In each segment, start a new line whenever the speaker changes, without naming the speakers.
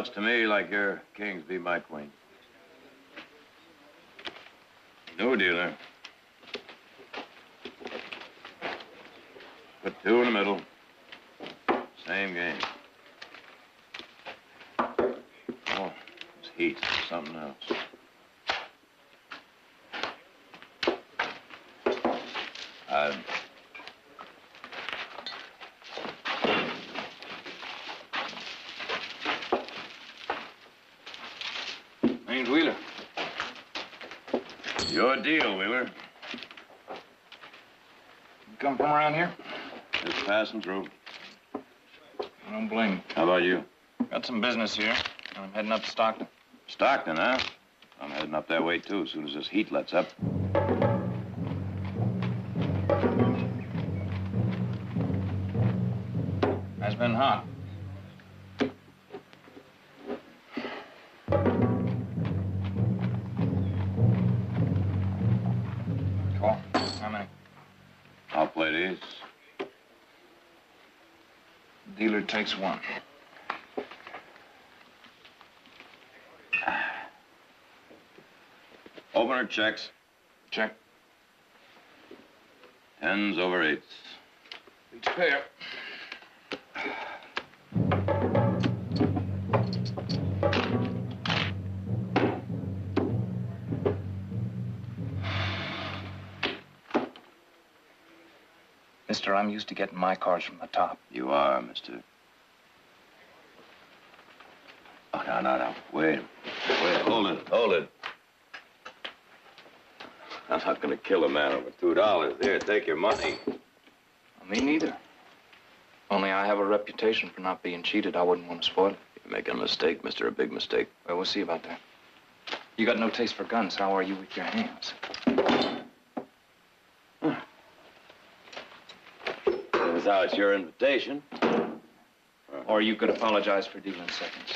looks to me like your kings be my queen. New dealer. Put two in the middle. Same game. Oh, it's heat. Something else. Name's Wheeler. Your deal, Wheeler.
You come from around here?
Just passing through.
I don't blame you.
How about you?
Got some business here, and I'm heading up to Stockton.
Stockton, huh? I'm heading up that way, too, as soon as this heat lets up.
Has been hot. Call. How many?
I'll play these.
Dealer takes one.
Opener checks.
Check.
10s over 8s.
Each pair. Mister, I'm used to getting my cards from the top.
You are, mister. Oh, no. Wait, hold it. I'm not gonna kill a man over $2. Here, take your money.
Me neither. Only I have a reputation for not being cheated. I wouldn't want to spoil it.
You're making a mistake, mister, a big mistake.
Well, we'll see about that. You got no taste for guns. How are you with your hands?
Now it's your invitation.
Or you could apologize for dealing seconds.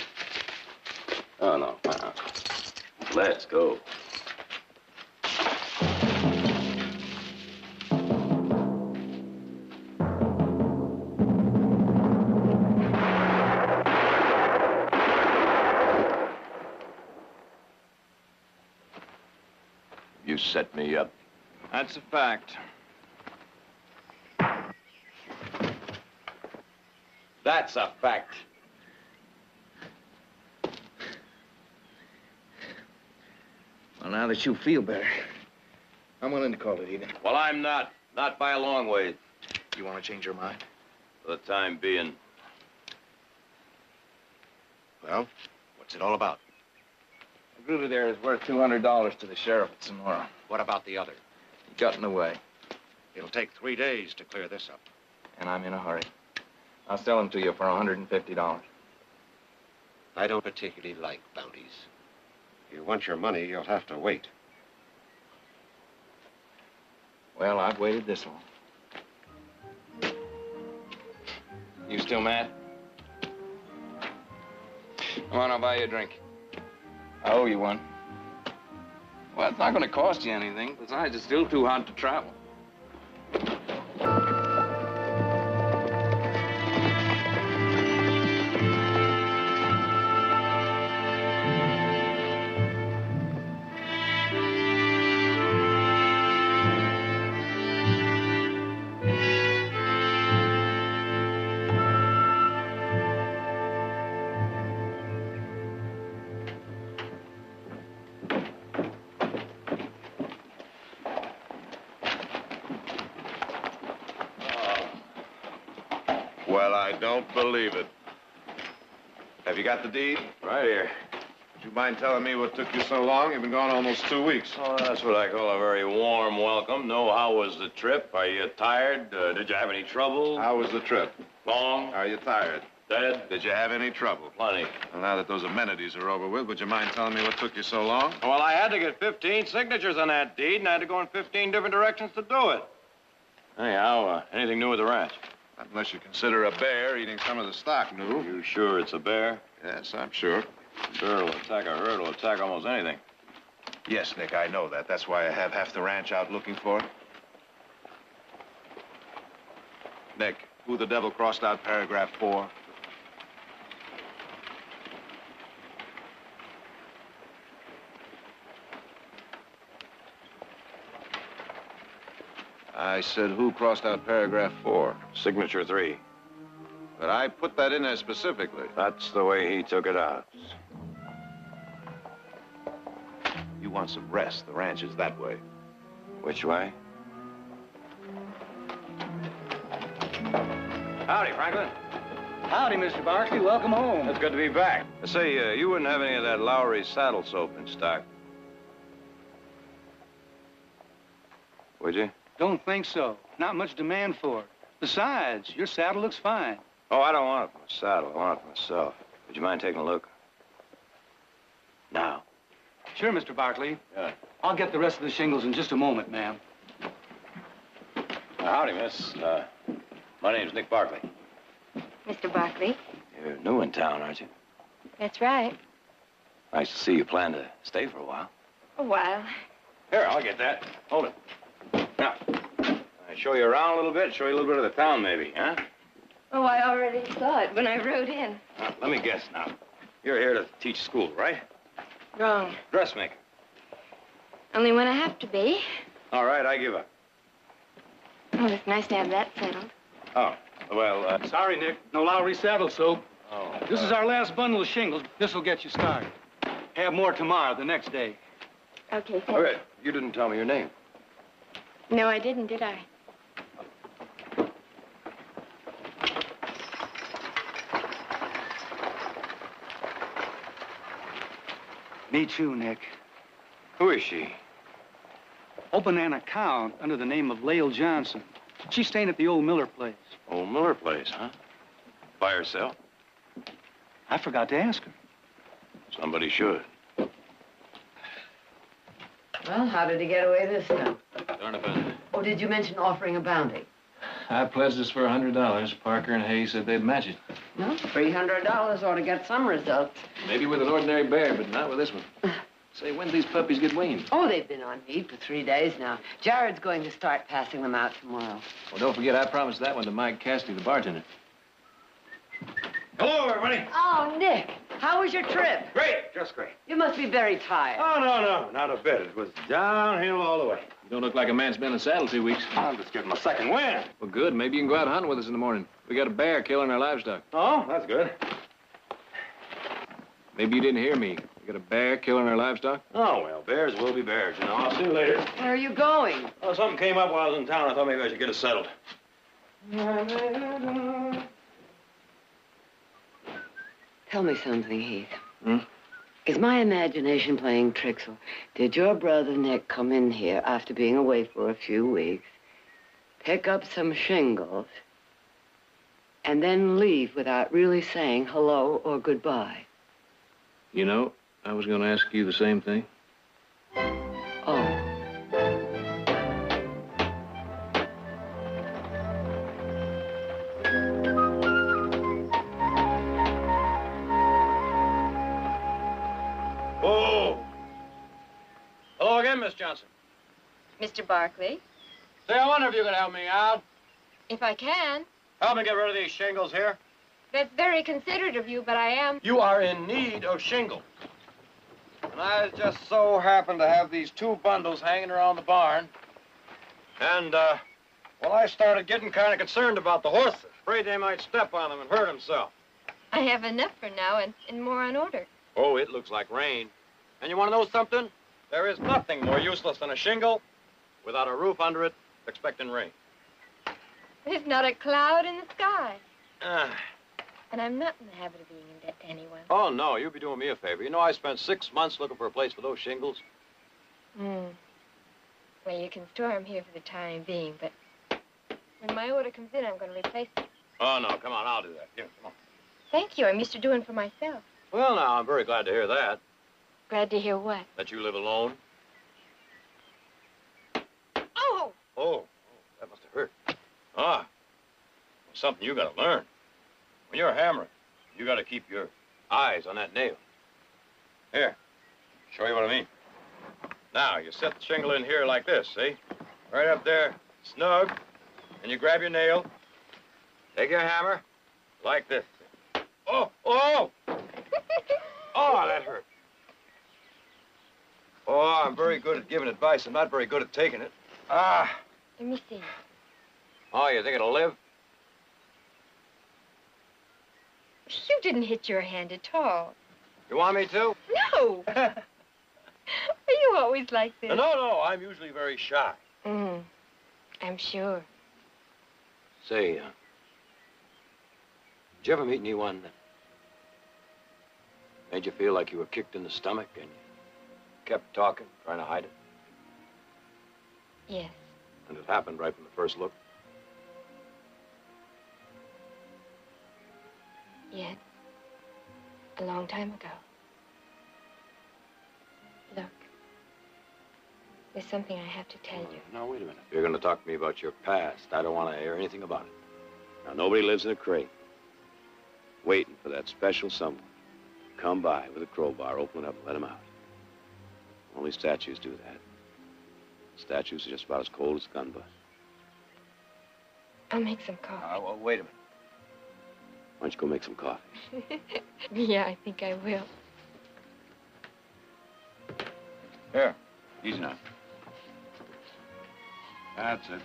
Oh, no. Let's go. You set me up.
That's a fact.
That's a fact.
Well, now that you feel better, I'm willing to call it even.
Well, I'm not. Not by a long way.
You want to change your mind?
For the time being.
Well, what's it all about?
The Gruder there is worth $200 to the sheriff at Sonora.
What about the other?
He got in the way,
It'll take 3 days to clear this up.
and I'm in a hurry. I'll sell him to you for $150.
I don't particularly like bounties. If you want your money, you'll have to wait.
Well, I've waited this long. You still mad? Come on, I'll buy you a drink. I owe you one. Well, it's not going to cost you anything. Besides, it's still too hot to travel.
Well, I don't believe it. Have you got the deed?
Right here.
Would you mind telling me what took you so long? You've been gone almost 2 weeks.
Oh, that's what I call a very warm welcome. No, how was the trip? Are you tired? Did you have any trouble?
How was the trip?
Long?
Are you tired?
Dead?
Did you have any trouble?
Plenty.
Well, now that those amenities are over with, would you mind telling me what took you so long?
Well, I had to get 15 signatures on that deed, and I had to go in 15 different directions to do it. Anyhow, anything new with the ranch?
Not unless you consider a bear eating some of the stock new.
You sure it's a bear?
Yes, I'm sure.
A bear will attack a herd, will attack almost anything.
Yes, Nick, I know that. That's why I have half the ranch out looking for it. Nick, who the devil crossed out paragraph 4? I said who crossed out paragraph 4.
Signature 3.
But I put that in there specifically.
That's the way he took it out.
You want some rest. The ranch is that way.
Which way? Howdy, Franklin.
Howdy, Mr. Barkley. Welcome home.
It's good to be back. Say, you wouldn't have any of that Lowry saddle soap in stock, would you?
Don't think so. Not much demand for it. Besides, your saddle looks fine.
Oh, I don't want it for my saddle. I want it for myself. Would you mind taking a look? Now.
Sure, Mr. Barkley.
Yeah.
I'll get the rest of the shingles in just a moment, ma'am.
Howdy, miss. My name's Nick Barkley.
Mr. Barkley?
You're new in town, aren't you?
That's right.
Nice to see you plan to stay for a while.
A while.
Here, I'll get that. Hold it. Now, I show you around a little bit, show you a little bit of the town, maybe, huh?
Oh, I already saw it when I rode in.
Let me guess now. You're here to teach school, right?
Wrong.
Dressmaker.
Only when I have to be.
All right, I give up.
Oh, it's nice to have that settled.
Oh, well,
Sorry, Nick. No Lowry saddle soap.
Oh.
This is our last bundle of shingles. This will get you started. Have more tomorrow, the next day.
Okay, thanks.
Okay, you didn't tell me your name.
No, I didn't, did I?
Me too, Nick.
Who is she?
Open an account under the name of Lael Johnson. She's staying at the old Miller place.
Old Miller place, huh? By herself?
I forgot to ask her.
Somebody should.
Well, how did he get away this time?
Darn if I...
Oh, did you mention offering a bounty?
I pledged us for $100. Parker and Hayes said they'd match it.
No, $300 ought to get some results.
Maybe with an ordinary bear, but not with this one. Say, when these puppies get weaned?
Oh, they've been on meat for 3 days now. Jared's going to start passing them out tomorrow.
Well, don't forget, I promised that one to Mike Cassidy, the bartender.
Hello, everybody.
Oh, Nick, how was your trip?
Great, just great.
You must be very tired.
Oh, no, not a bit. It was downhill all the way.
You don't look like a man's been in the saddle 2 weeks.
I'm just getting my second win.
Well, good. Maybe you can go out hunting with us in the morning. We got a bear killing our livestock.
Oh, that's good.
Maybe you didn't hear me. We got a bear killing our livestock.
Oh, well, bears will be bears, you know. I'll see you later.
Where are you going?
Oh, something came up while I was in town. I thought maybe I should get it settled.
Tell me something, Heath.
Hmm?
Is my imagination playing tricks, or did your brother Nick come in here after being away for a few weeks, pick up some shingles, and then leave without really saying hello or goodbye?
You know, I was going to ask you the same thing.
Oh.
Oh! Hello again, Miss Johnson.
Mr. Barkley,
Say, I wonder if you could help me out.
if I can.
Help me get rid of these shingles here.
That's very considerate of you, but I am.
You are in need of shingle. And I just so happen to have these 2 bundles hanging around the barn. And, well, I started getting kind of concerned about the horses. Afraid they might step on them and hurt themselves.
I have enough for now and more on order.
Oh, it looks like rain. And you want to know something? There is nothing more useless than a shingle without a roof under it, expecting rain.
There's not a cloud in the sky.
Ah.
And I'm not in the habit of being in debt to anyone.
Oh, no, you'd be doing me a favor. You know, I spent 6 months looking for a place for those shingles.
Hmm. Well, you can store them here for the time being, but when my order comes in, I'm going to replace them.
Oh, no, come on, I'll do that. Here, come on.
Thank you. I'm used to doing for myself.
Well, now, I'm very glad to hear that.
Glad to hear what?
That you live alone.
Oh!
Oh, that must have hurt. Ah, something you gotta learn. When you're hammering, you gotta keep your eyes on that nail. Here, show you what I mean. Now, you set the shingle in here like this, see? Right up there, snug, and you grab your nail, take your hammer, like this. Oh, oh! Oh, that hurt. Oh, I'm very good at giving advice. I'm not very good at taking it. Ah,
Let me see.
Oh, you think it'll live?
You didn't hit your hand at all.
You want me to?
No! Are you always like this?
No, I'm usually very shy.
I'm sure.
Say, did you ever meet anyone that made you feel like you were kicked in the stomach and you kept talking, trying to hide it?
Yes.
And it happened right from the first look?
Yes. A long time ago. Look. There's something I have to tell you.
No, wait a minute. If you're going to talk to me about your past, I don't want to hear anything about it. Now, nobody lives in a crate waiting for that special someone to come by with a crowbar, open it up, and let him out. Only statues do that. Statues are just about as cold as gun butts.
I'll make some coffee.
Well, wait a minute. Why don't you go make some coffee?
Yeah, I think I will.
Here. Easy now. That's it.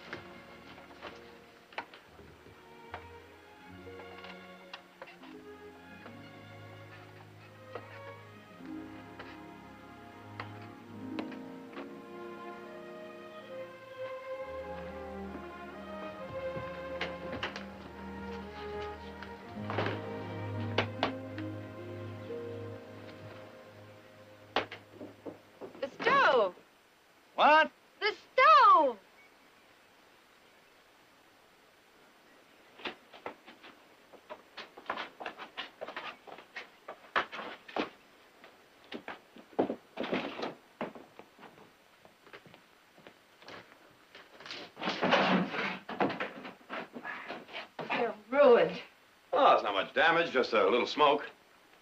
The stove!
What?
The stove! They're ruined.
Oh, it's not much damage, just a little smoke.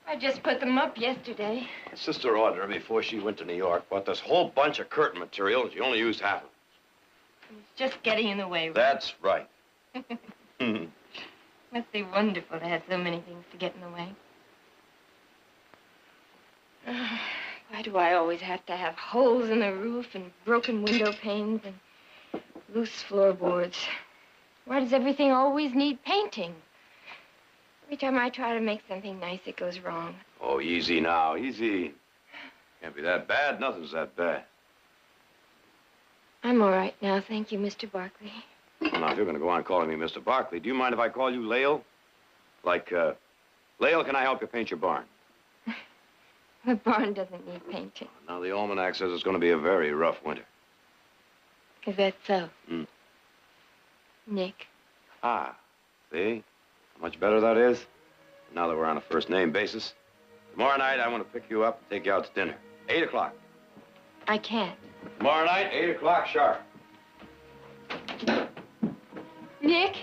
I just put them up yesterday.
Sister Audra, before she went to New York, bought this whole bunch of curtain material, and she only used half of it.
It's just getting in the way.
That's right.
Must be wonderful to have so many things to get in the way. Why do I always have to have holes in the roof and broken window panes and loose floorboards? Why does everything always need painting? Every time I try to make something nice, it goes wrong.
Oh, easy now, easy. Can't be that bad. Nothing's that bad.
I'm all right now, thank you, Mr. Barkley.
Well, now, if you're going to go on calling me Mr. Barkley, do you mind if I call you Lael? Like, Lael, can I help you paint your barn?
The barn doesn't need painting.
Now, the almanac says it's going to be a very rough winter.
Is that so? Nick.
Ah, see? How much better that is? Now that we're on a first-name basis. Tomorrow night, I want to pick you up and take you out to dinner. 8 o'clock.
I can't.
Tomorrow night, 8 o'clock sharp.
Nick?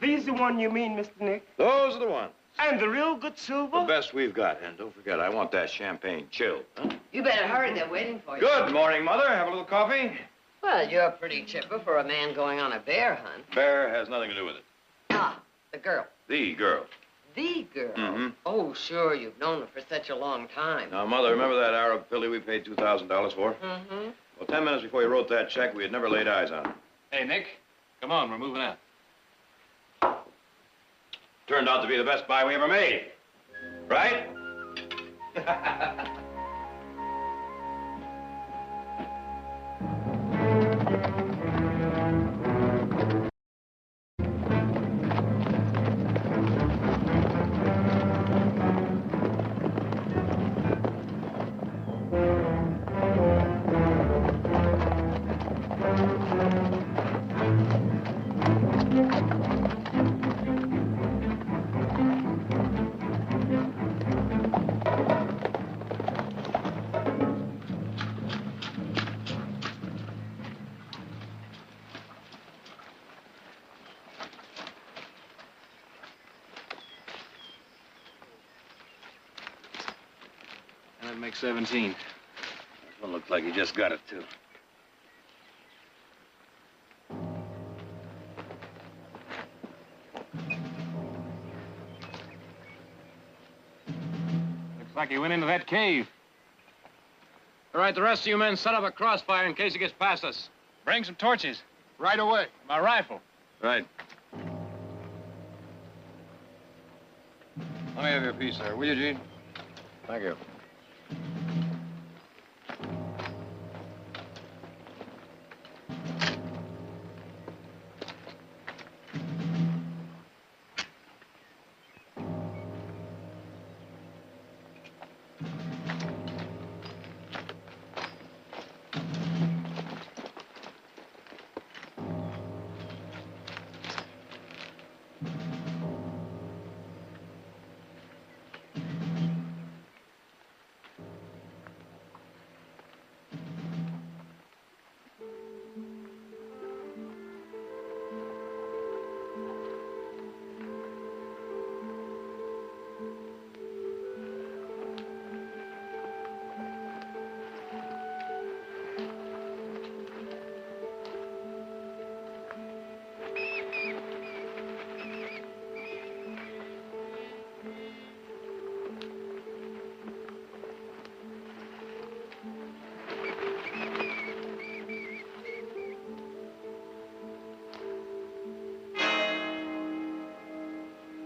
These the one you mean, Mr. Nick?
Those are the ones.
And the real good
The
silver?
best we've got. And don't forget, I want that champagne chilled. Huh?
You better hurry. They're waiting for you.
Good morning, Mother. Have a little coffee?
Well, you're pretty chipper for a man going on a bear hunt.
Bear has nothing to do with it.
Ah, the girl.
The girl.
The girl?
Mm-hmm.
Oh, sure. You've known her for such a long time.
Now, Mother, remember that Arab filly we paid $2,000 for?
Mm-hmm.
Well, 10 minutes before you wrote that check, we had never laid eyes on her.
Hey, Nick, come on, we're moving out.
Turned out to be the best buy we ever made. Right?
That makes 17.
This one looks like he just got it, too.
Looks like he went into that cave. All right, the rest of you men set up a crossfire in case he gets past us. Bring some torches. Right away. My rifle.
Right. Let me have your piece there, will you, Gene? Thank you.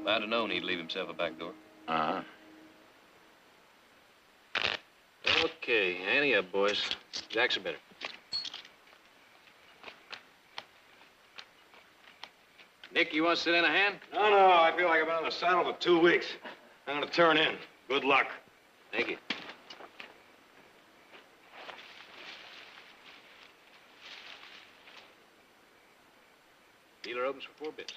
I'd have known he'd leave himself a back door.
Uh-huh.
Okay, ante up, boys. Jacks are better. Nick, you want to sit in a hand?
No, I feel like I've been on the saddle for 2 weeks. I'm gonna turn in. Good luck.
Thank you. Dealer opens for 4 bits.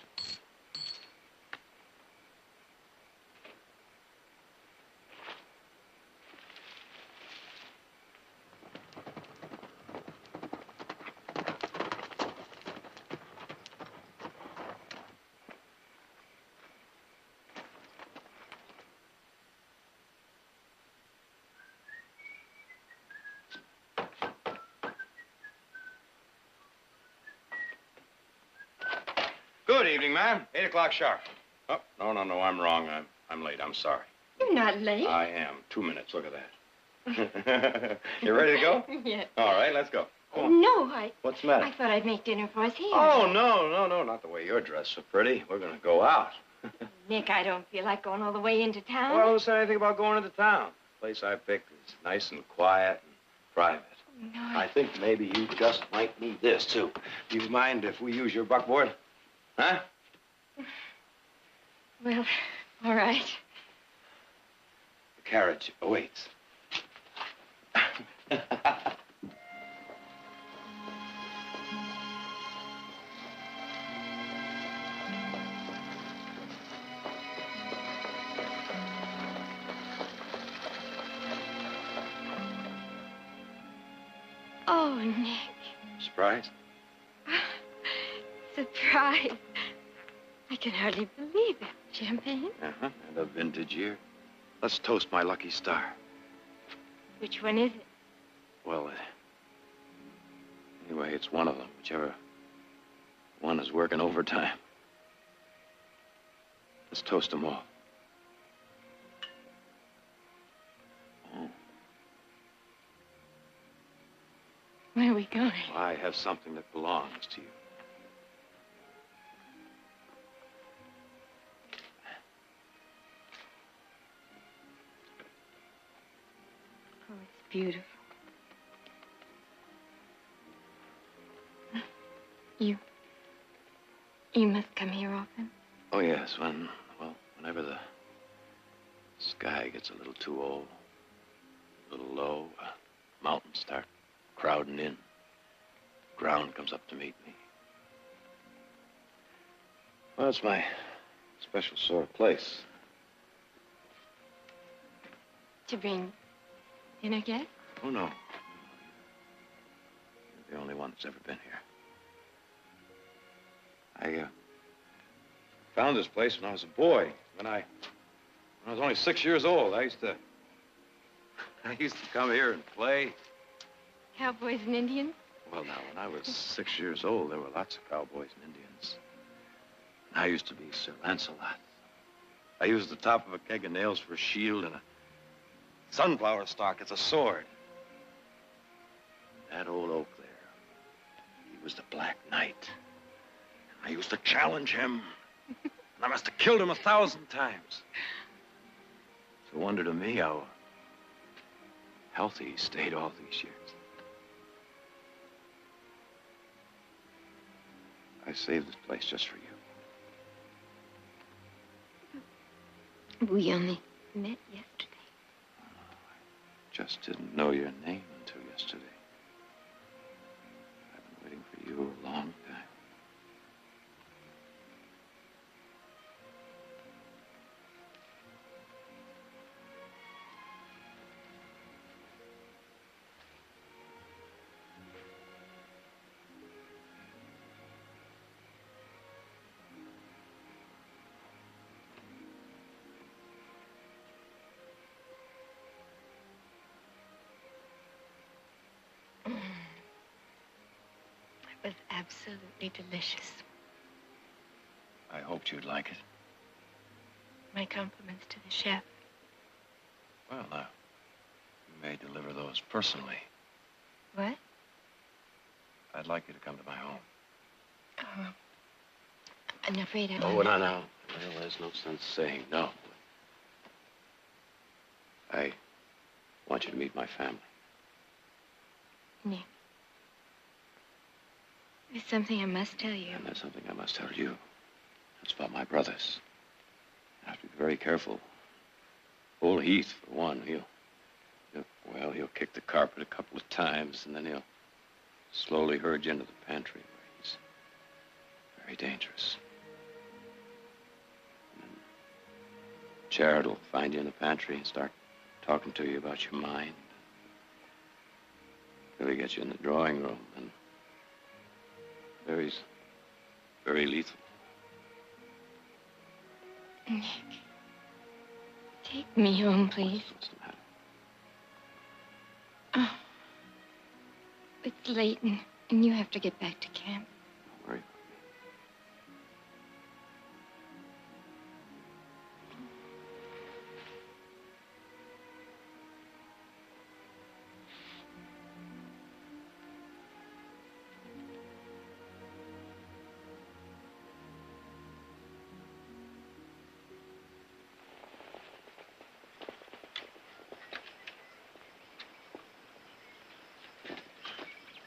Good evening, ma'am. 8 o'clock sharp. Oh, no, I'm wrong. I'm late. I'm sorry.
You're not late.
I am. 2 minutes. Look at that. You ready to go?
Yes.
All right, let's go. Go on.
No,
What's the matter?
I thought I'd make dinner for us here.
Oh, no, not the way you're dressed so pretty. We're gonna go out.
Nick, I don't feel like going all the way into town.
Well, who said anything about going into town? The place I picked is nice and quiet and private.
No,
I think maybe you just might need this, too. Do you mind if we use your buckboard? Huh?
Well, all right.
The carriage awaits.
Oh, Nick.
Surprise?
Surprise. I can hardly believe it. Champagne?
Uh-huh. And a vintage year. Let's toast my lucky star.
Which one is it?
Well, anyway, it's one of them. Whichever one is working overtime. Let's toast them all. Oh.
Where are we going?
I have something that belongs to you.
Oh, it's beautiful. You must come here often.
Oh, yes, whenever the sky gets a little too old, a little low, mountains start crowding in. Ground comes up to meet me. Well, it's my special sort of place.
To bring dinner guests?
Oh, no. You're the only one that's ever been here. I found this place when I was a boy. When I was only 6 years old, I used to I used to come here and play.
Cowboys and Indians?
Well, now, when I was 6 years old, there were lots of cowboys and Indians. I used to be Sir Lancelot. I used the top of a keg of nails for a shield and a sunflower stalk as a sword. That old oak there, he was the Black Knight. I used to challenge him. And I must have killed him 1,000 times. It's a wonder to me how healthy he stayed all these years. I saved this place just for you.
We only met yesterday.
Just didn't know your name until yesterday. I've been waiting for you a long time.
It was absolutely delicious.
I hoped you'd like it.
My compliments to the chef.
Well, now, you may deliver those personally.
What?
I'd like you to come to my home.
Oh, I'm afraid I don't.
Oh, no. Well, there's no sense saying no. I want you to meet my family.
Nick. There's something I must tell you.
And there's something I must tell you. It's about my brothers. You have to be very careful. Old Heath, for one, he'll kick the carpet a couple of times, and then he'll slowly herd you into the pantry where he's very dangerous. And then Jared will find you in the pantry and start talking to you about your mind. He'll get you in the drawing room, and he's very lethal.
Nick, take me home, please.
What's the matter?
Oh, it's late, and you have to get back to camp.
Don't worry.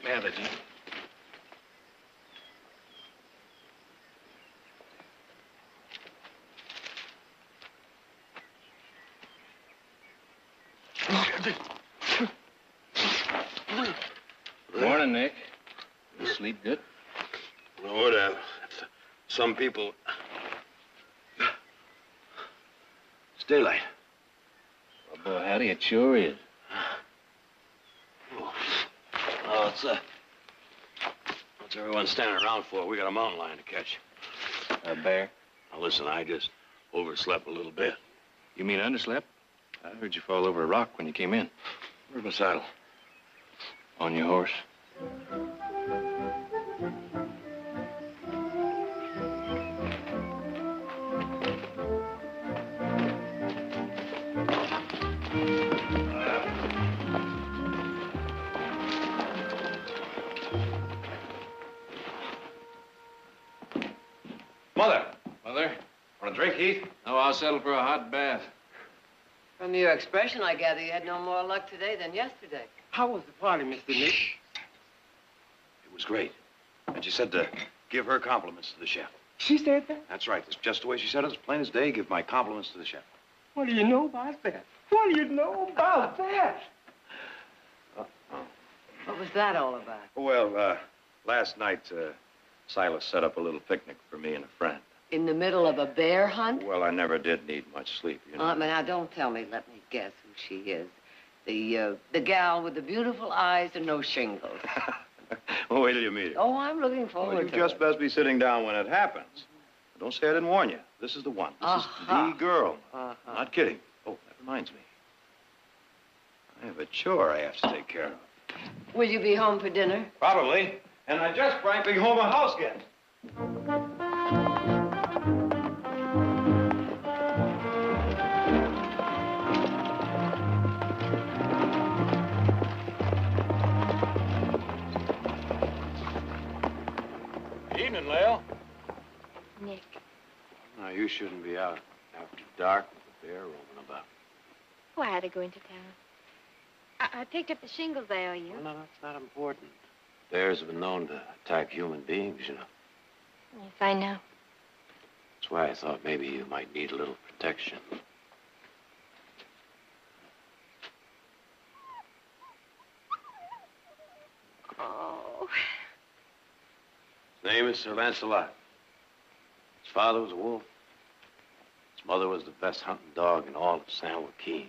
Manage it. Morning, Nick. You sleep good?
Well, whatever. Some people... It's daylight.
Well, boy, howdy, it sure is.
Oh, what's everyone standing around for? We got a mountain lion to catch.
A bear?
Now, listen, I just overslept a little bit.
You mean underslept? I heard you fall over a rock when you came in.
Where's my saddle?
On your horse.
Mother!
Mother?
Want a drink, Heath?
No, I'll settle for a hot bath.
From your expression, I gather you had no more luck today than yesterday.
How was the party, Mr. Nick?
It was great. And she said to give her compliments to the chef.
She said that?
That's right. It's just the way she said it. As plain as day. Give my compliments to the chef.
What do you know about that? What do you know about that?
What was that all about?
Well, last night, Silas set up a little picnic for me and a friend.
In the middle of a bear hunt?
Well, I never did need much sleep, you know.
Now, don't tell me. Let me guess who she is. The gal with the beautiful eyes and no shingles.
Well, wait till you meet her.
Oh, I'm looking forward
Well, you
to
just
it.
best be sitting down when it happens. Don't say I didn't warn you. This is the one. This is the girl.
Uh-huh.
I'm not kidding. Oh, that reminds me.
I have a chore I have to take care of.
Will you be home for dinner?
Probably. And I just might be home a house guest.
Evening, Lale.
Nick.
No, you shouldn't be out after dark with a bear roaming about.
Oh, I had to go into town. I picked up the shingles I owe you.
Well, no, that's not important. Bears have been known to attack human beings, you know.
Yes, I know.
That's why I thought maybe you might need a little protection.
Oh.
His name is Sir Lancelot. His father was a wolf. His mother was the best hunting dog in all of San Joaquin.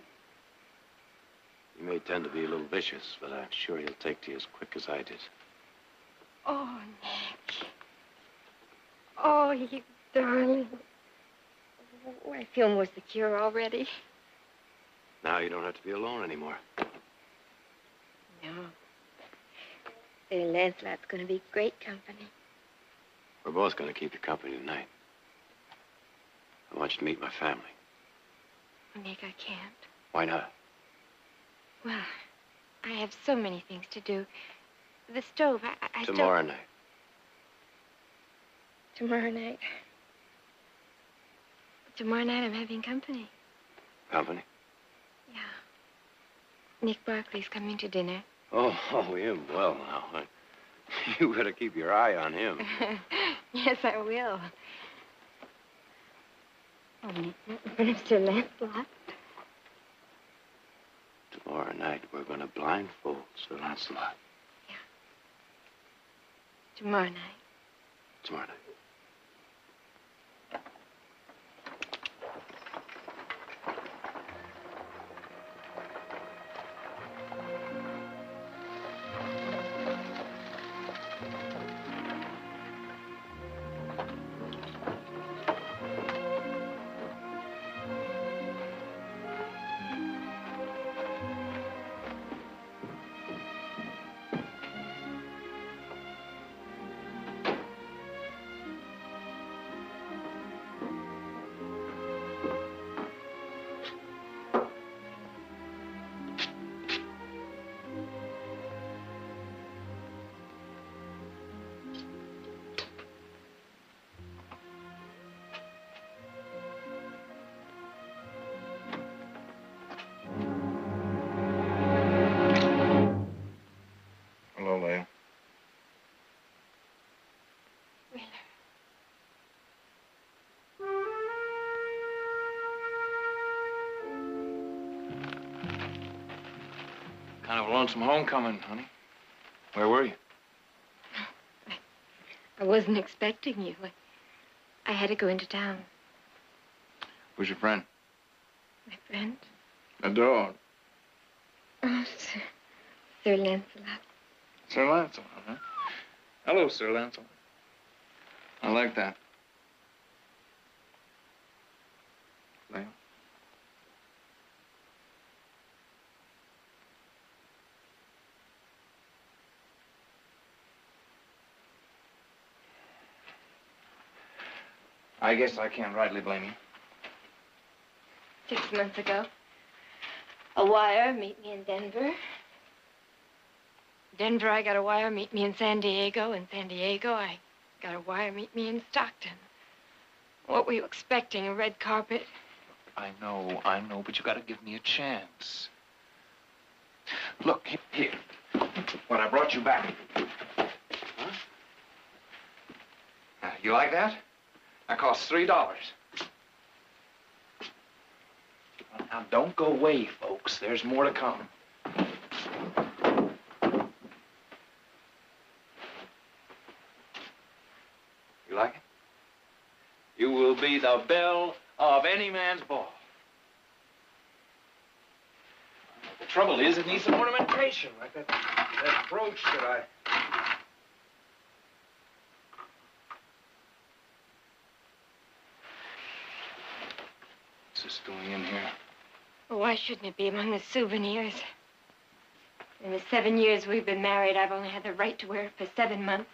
He may tend to be a little vicious, but I'm sure he'll take to you as quick as I did.
Oh, Nick. Oh, you darling. Oh, I feel more secure already.
Now you don't have to be alone anymore.
No. Sir Lancelot's going to be great company.
We're both going to keep you company tonight. I want you to meet my family.
Oh, Nick, I can't.
Why not?
Well, I have so many things to do. The stove, I
Tomorrow night.
Tomorrow night. Tomorrow night I'm having company.
Company?
Yeah. Nick Barkley's coming to dinner.
Oh, him. Well, now, you better keep your eye on him.
Yes, I will. Oh, Nick, not in front of Sir Lancelot.
Tomorrow night, we're going to blindfold Sir Lancelot.
Yeah. Tomorrow night.
Tomorrow night.
Hello, Leah.
Kind of a lonesome homecoming, honey. Where were you?
I wasn't expecting you. I had to go into town.
Who's your friend?
My friend?
A dog.
Oh, Sir Lancelot.
Sir Lancelot, huh? Hello, Sir Lancelot. I like that. Leo. I guess I can't rightly blame you.
6 months ago. A wire, meet me in Denver. Denver, I got a wire, meet me in San Diego. In San Diego, I got a wire, meet me in Stockton. What were you expecting, a red carpet?
I know, but you gotta give me a chance. Look, here. What I brought you back. Huh? You like that? That costs $3. Now, don't go away, folks. There's more to come. You like it? You will be the belle of any man's ball. The trouble is, it needs some ornamentation, like that brooch that I... What's this doing in here?
Well, why shouldn't it be among the souvenirs? In the 7 years we've been married, I've only had the right to wear it for 7 months.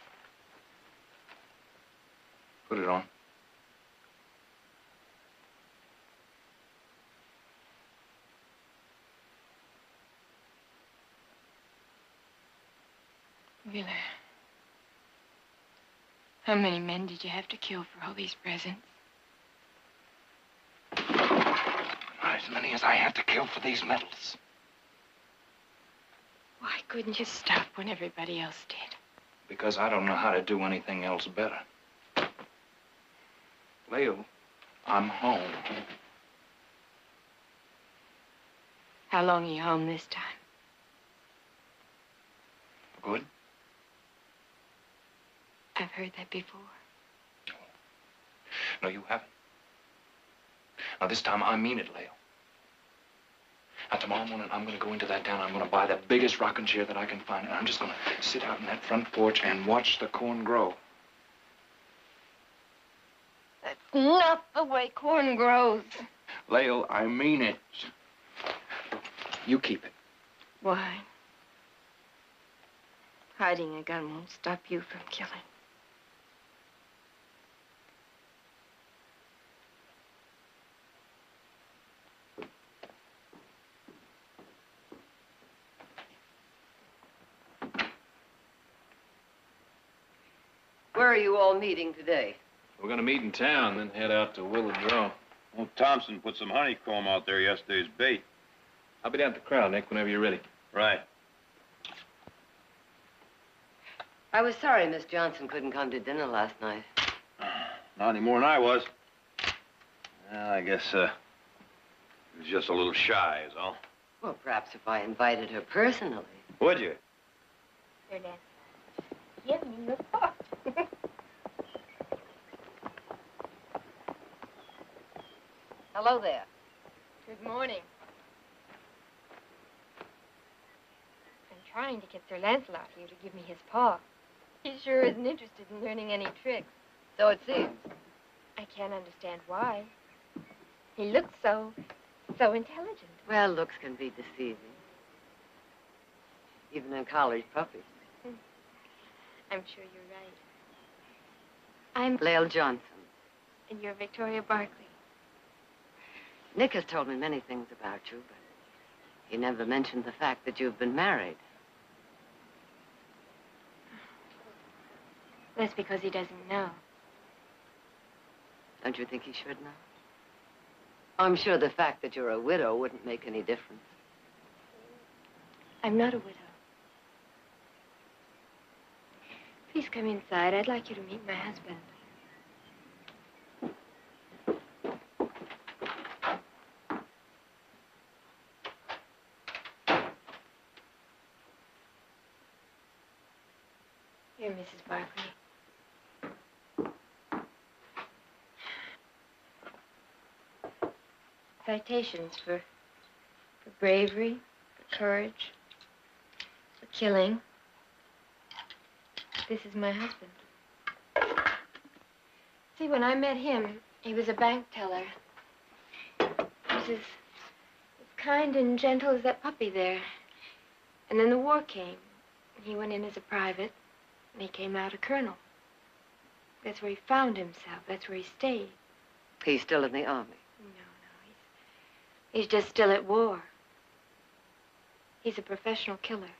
Put it on.
Wheeler, how many men did you have to kill for all these presents?
Not as many as I had to kill for these medals.
Why couldn't you stop when everybody else did?
Because I don't know how to do anything else better. Leo, I'm home.
How long are you home this time?
Good?
I've heard that before.
No, you haven't. Now, this time, I mean it, Leo. Now, tomorrow morning, I'm going to go into that town. I'm going to buy the biggest rocking chair that I can find, and I'm just going to sit out in that front porch and watch the corn grow.
That's not the way corn grows.
Leo, I mean it. You keep it.
Why? Hiding a gun won't stop you from killing.
Where are you all meeting today?
We're gonna meet in town, then head out to Willow Draw.
Well, Thompson put some honeycomb out there yesterday's bait.
I'll be down at the corral, Nick, whenever you're ready.
Right.
I was sorry Miss Johnson couldn't come to dinner last night.
Not any more than I was. Well, I guess, he was just a little shy, is all.
Well, perhaps if I invited her personally.
Would you?
There, Nancy. Give me your pot.
Hello there.
Good morning. I'm trying to get Sir Lancelot here to give me his paw. He sure isn't interested in learning any tricks.
So it seems.
I can't understand why. He looks so intelligent.
Well, looks can be deceiving. Even in college puppies.
I'm sure you're right. I'm
Lale Johnson.
And you're Victoria Barkley.
Nick has told me many things about you, but he never mentioned the fact that you've been married.
That's because he doesn't know.
Don't you think he should know? I'm sure the fact that you're a widow wouldn't make any difference.
I'm not a widow. Please come inside. I'd like you to meet my husband. Here, Mrs. Barkley. Citations for bravery, for courage, for killing. This is my husband. See, when I met him, he was a bank teller. He was as kind and gentle as that puppy there. And then the war came. He went in as a private, and he came out a colonel. That's where he found himself. That's where he stayed.
He's still in the army.
No. He's just still at war. He's a professional killer.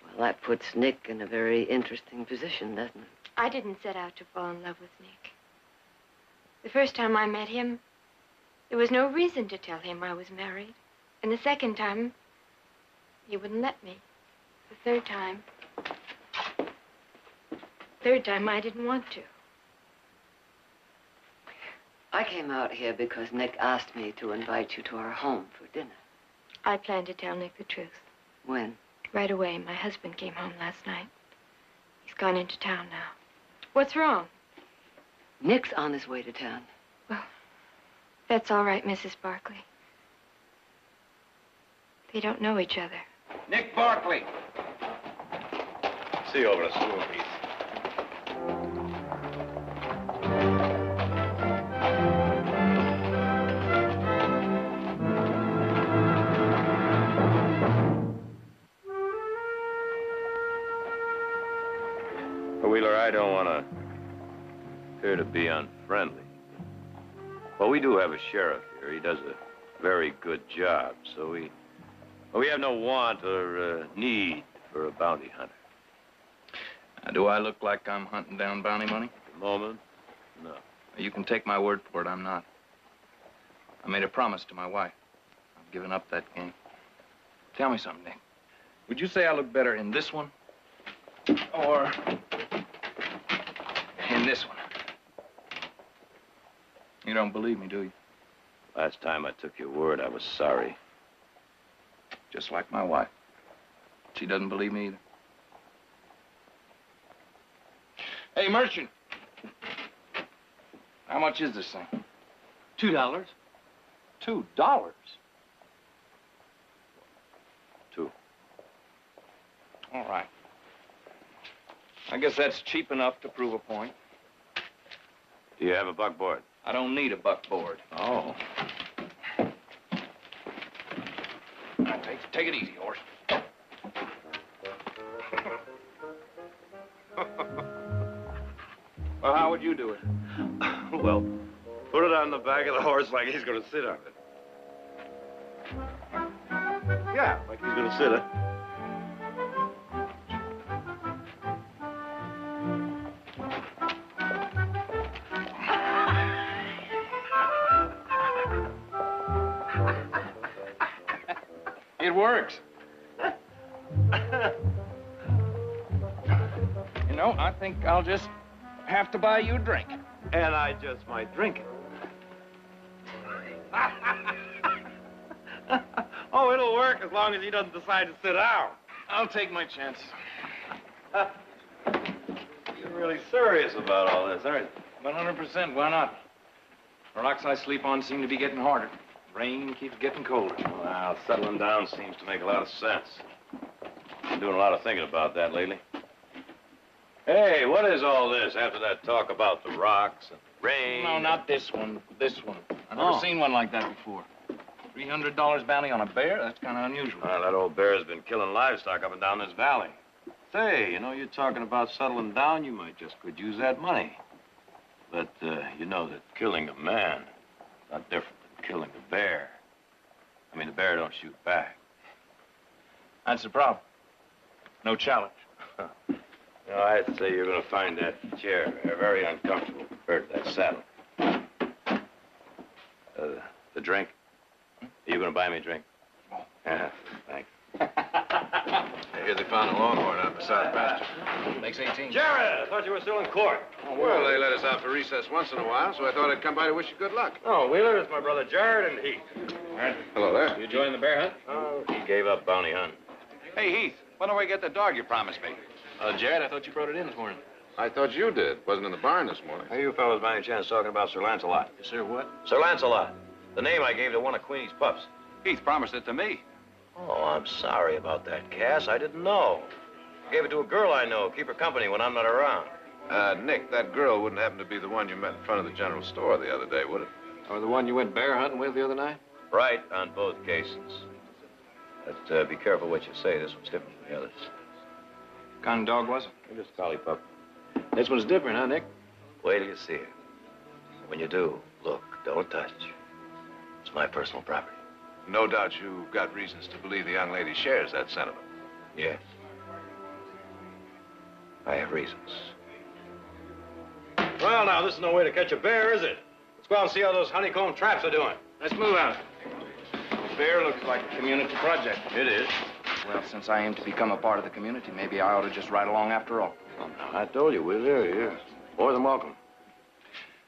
Well, that puts Nick in a very interesting position, doesn't it?
I didn't set out to fall in love with Nick. The first time I met him, there was no reason to tell him I was married. And the second time, he wouldn't let me. The third time, I didn't want to.
I came out here because Nick asked me to invite you to our home for dinner.
I planned to tell Nick the truth.
When?
Right away. My husband came home last night. He's gone into town now. What's wrong?
Nick's on his way to town.
Well, that's all right, Mrs. Barkley. They don't know each other.
Nick Barkley.
See you over at school, Heath. Well, Wheeler, I don't want to appear to be unfriendly. But we do have a sheriff here. He does a very good job, so we have no want or need for a bounty hunter.
Now, do I look like I'm hunting down bounty money?
At the moment, no.
You can take my word for it, I'm not. I made a promise to my wife. I've given up that game. Tell me something, Nick. Would you say I look better in this one or in this one? You don't believe me, do you?
Last time I took your word, I was sorry.
Just like my wife. She doesn't believe me either. Hey, merchant. How much is this thing?
$2.
$2?
Two.
All right. I guess that's cheap enough to prove a point.
Do you have a buckboard?
I don't need a buckboard.
Oh.
Now, take it easy, horse. Well, how would you do it?
Well, put it on the back of the horse like he's going to sit on it. Yeah, like he's going to sit on it.
It works. You know, I think I'll just have to buy you a drink.
And I just might drink it. Oh, it'll work as long as he doesn't decide to sit down.
I'll take my chances.
You're really serious about all this, aren't you?
100%, why not? The rocks I sleep on seem to be getting harder. Rain keeps getting colder.
Well, settling down seems to make a lot of sense. Been doing a lot of thinking about that lately. Hey, what is all this after that talk about the rocks and rain?
No, not this one. This one. I've never seen one like that before. $300 bounty on a bear? That's kind of unusual.
Well, that old bear's been killing livestock up and down this valley. Say, you know, you're talking about settling down. You might just could use that money. But, you know that killing a man is not different than killing a bear. I mean, the bear don't shoot back.
That's the problem. No challenge.
You know, I'd say you're going to find that chair very uncomfortable compared to that saddle. The drink? Are you going to buy me a drink?
Oh.
Yeah, thanks.
I hear they found a longhorn out beside the pasture.
Makes 18.
Jared, I thought you were still in court.
Well, they let us out for recess once in a while, so I thought I'd come by to wish you good luck.
Oh, Wheeler, it's my brother Jared and Heath.
Hello there.
You joined the bear hunt? Oh, he gave up bounty hunting.
Hey, Heath, when do I get the dog you promised me?
Jared, I thought you brought it in this morning.
I thought you did. Wasn't in the barn this morning.
Are you fellas by any chance talking about Sir Lancelot?
Sir, what?
Sir Lancelot, the name I gave to one of Queenie's pups.
Heath promised it to me.
Oh, I'm sorry about that, Cass. I didn't know. I gave it to a girl I know. Keep her company when I'm not around.
Nick, that girl wouldn't happen to be the one you met in front of the general store the other day, would it?
Or the one you went bear hunting with the other night?
Right on both cases. But be careful what you say. This one's different from the others.
What kind of dog was it?
Just a collie pup.
This one's different, huh, Nick?
Wait till you see it. When you do, look, don't touch. It's my personal property.
No doubt you got reasons to believe the young lady shares that sentiment.
Yes. I have reasons. Well, now, this is no way to catch a bear, is it? Let's go out and see how those honeycomb traps are doing.
Let's move out. The bear looks like a community project.
It is.
Well, since I aim to become a part of the community, maybe I ought to just ride along after all.
Well, now, I told you, we're there, yeah. More than welcome.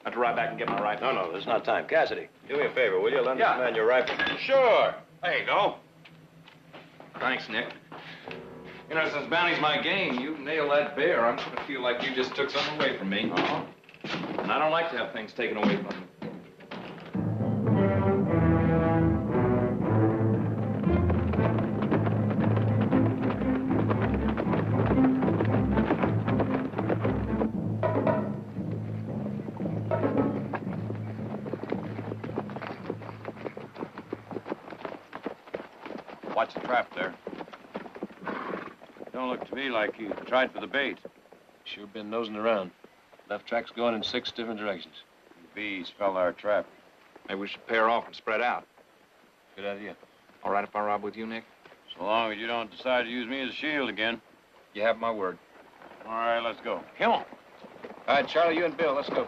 I have to ride back and get my rifle.
No, there's not time. Cassidy, do me a favor, will you? Lend
Yeah.
this man your rifle.
Sure.
There you go.
Thanks, Nick. You know, since bounty's my game, you nail that bear, I'm gonna feel like you just took something away from me.
Uh-huh.
And I don't like to have things taken away from me.
Watch the trap there. Don't look to me like he tried for the bait.
Sure been nosing around. Left track's going in 6 different directions.
Bees fell our trap.
Maybe we should pair off and spread out.
Good idea.
All right if I rob with you, Nick?
So long as you don't decide to use me as a shield again.
You have my word.
All right, let's go.
Come on. All right, Charlie, you and Bill, let's go.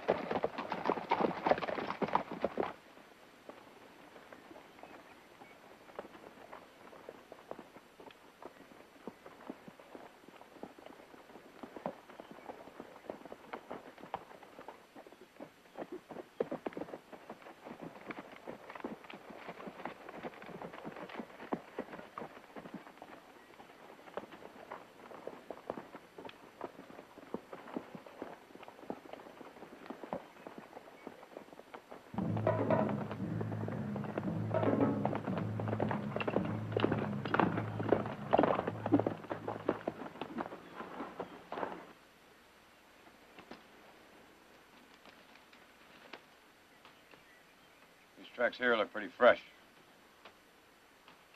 These tracks here look pretty fresh.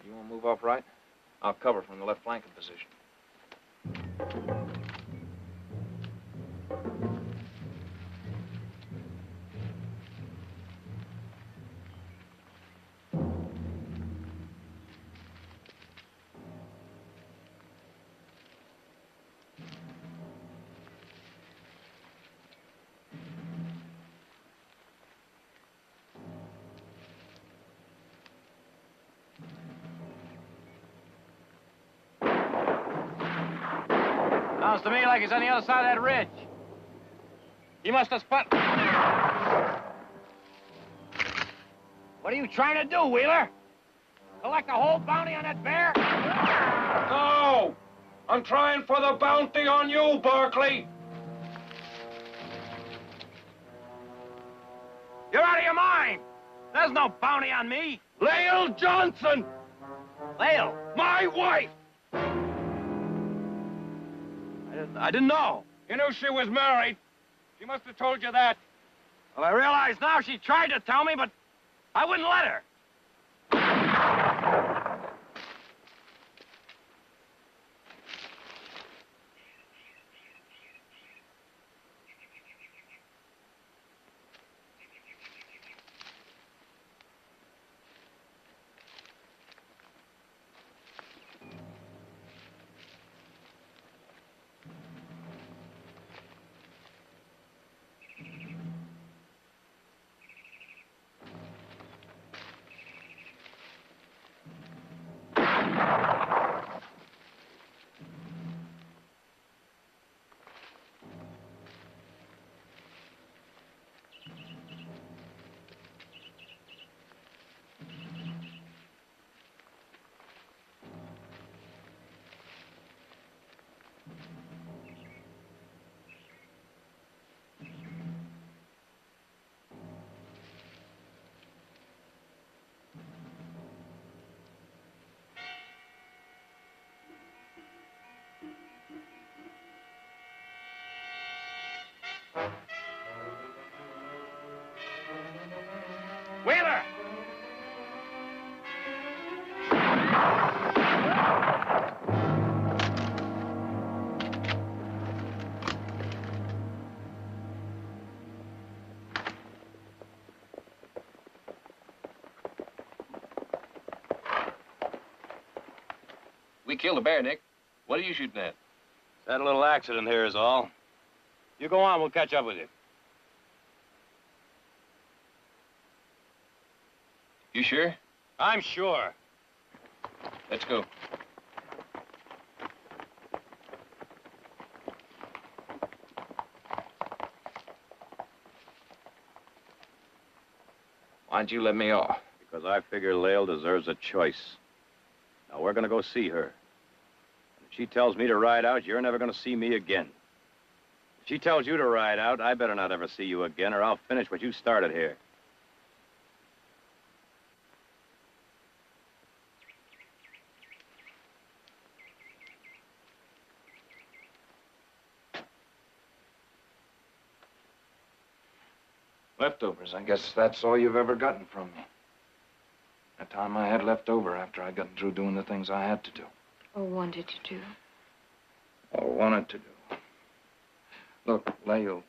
You want to move off right? I'll cover from the left flanking position.
Sounds to me like he's on the other side of that ridge. He must have spot. What are you trying to do, Wheeler? Collect a whole bounty on that bear?
No! I'm trying for the bounty on you, Barkley.
You're out of your mind. There's no bounty on me.
Lael Johnson!
Lael?
My wife!
I didn't know.
You knew she was married. She must have told you that.
Well, I realize now she tried to tell me, but I wouldn't let her. Wheeler!
We killed a bear, Nick. What are you shooting at?
Had a little accident here is all. You go on, we'll catch up with you.
You sure?
I'm sure.
Let's go.
Why'd you let me off?
Because I figure Lael deserves a choice. Now, we're gonna go see her. And if she tells me to ride out, you're never gonna see me again. If she tells you to ride out, I better not ever see you again, or I'll finish what you started here.
Leftovers. I guess that's all you've ever gotten from me. That time I had left over after I'd gotten through doing the things I had to do.
Or wanted to do.
Or wanted to do. Look, Leo,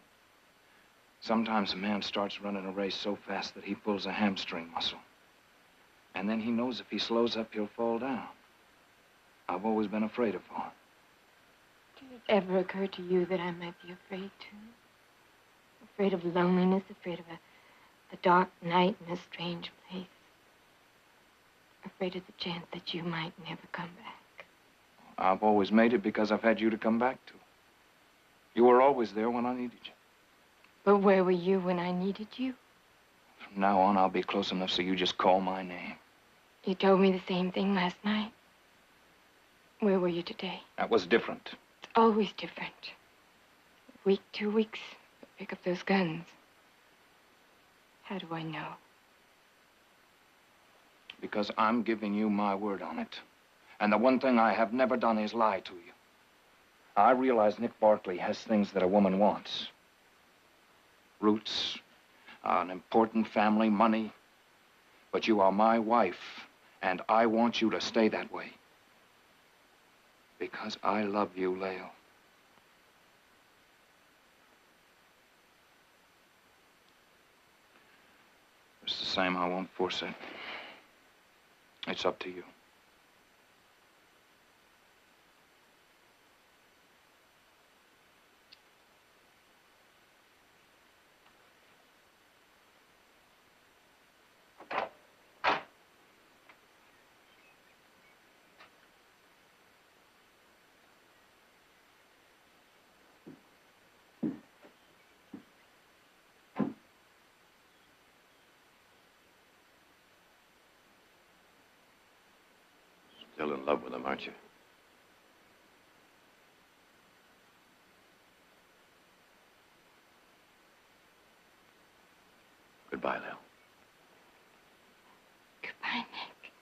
sometimes a man starts running a race so fast that he pulls a hamstring muscle. And then he knows if he slows up, he'll fall down. I've always been afraid of falling.
Did it ever occur to you that I might be afraid, too? Afraid of loneliness, afraid of a dark night in a strange place. Afraid of the chance that you might never come back.
I've always made it because I've had you to come back to. You were always there when I needed you.
But where were you when I needed you?
From now on, I'll be close enough so you just call my name.
You told me the same thing last night. Where were you today?
That was different.
It's always different. A week, 2 weeks, pick up those guns. How do I know?
Because I'm giving you my word on it. And the one thing I have never done is lie to you. I realize Nick Barkley has things that a woman wants. Roots, an important family, money. But you are my wife, and I want you to stay that way. Because I love you, Leo. It's the same, I won't force it. It's up to you.
Still in love with him, aren't you? Goodbye, Lil.
Goodbye, Nick.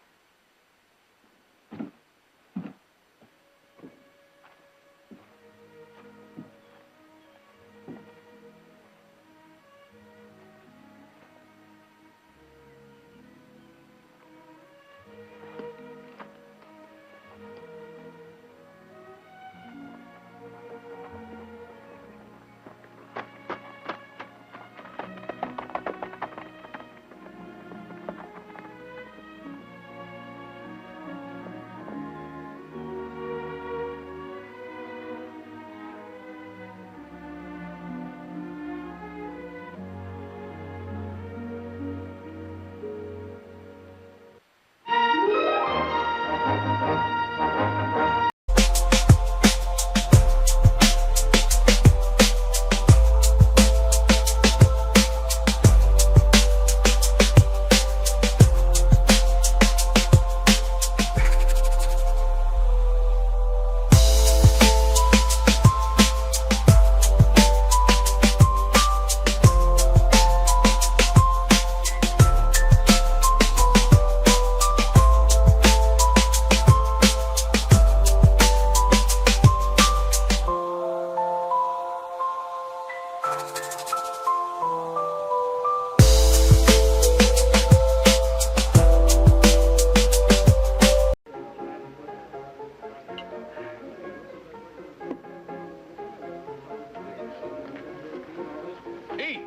Heath!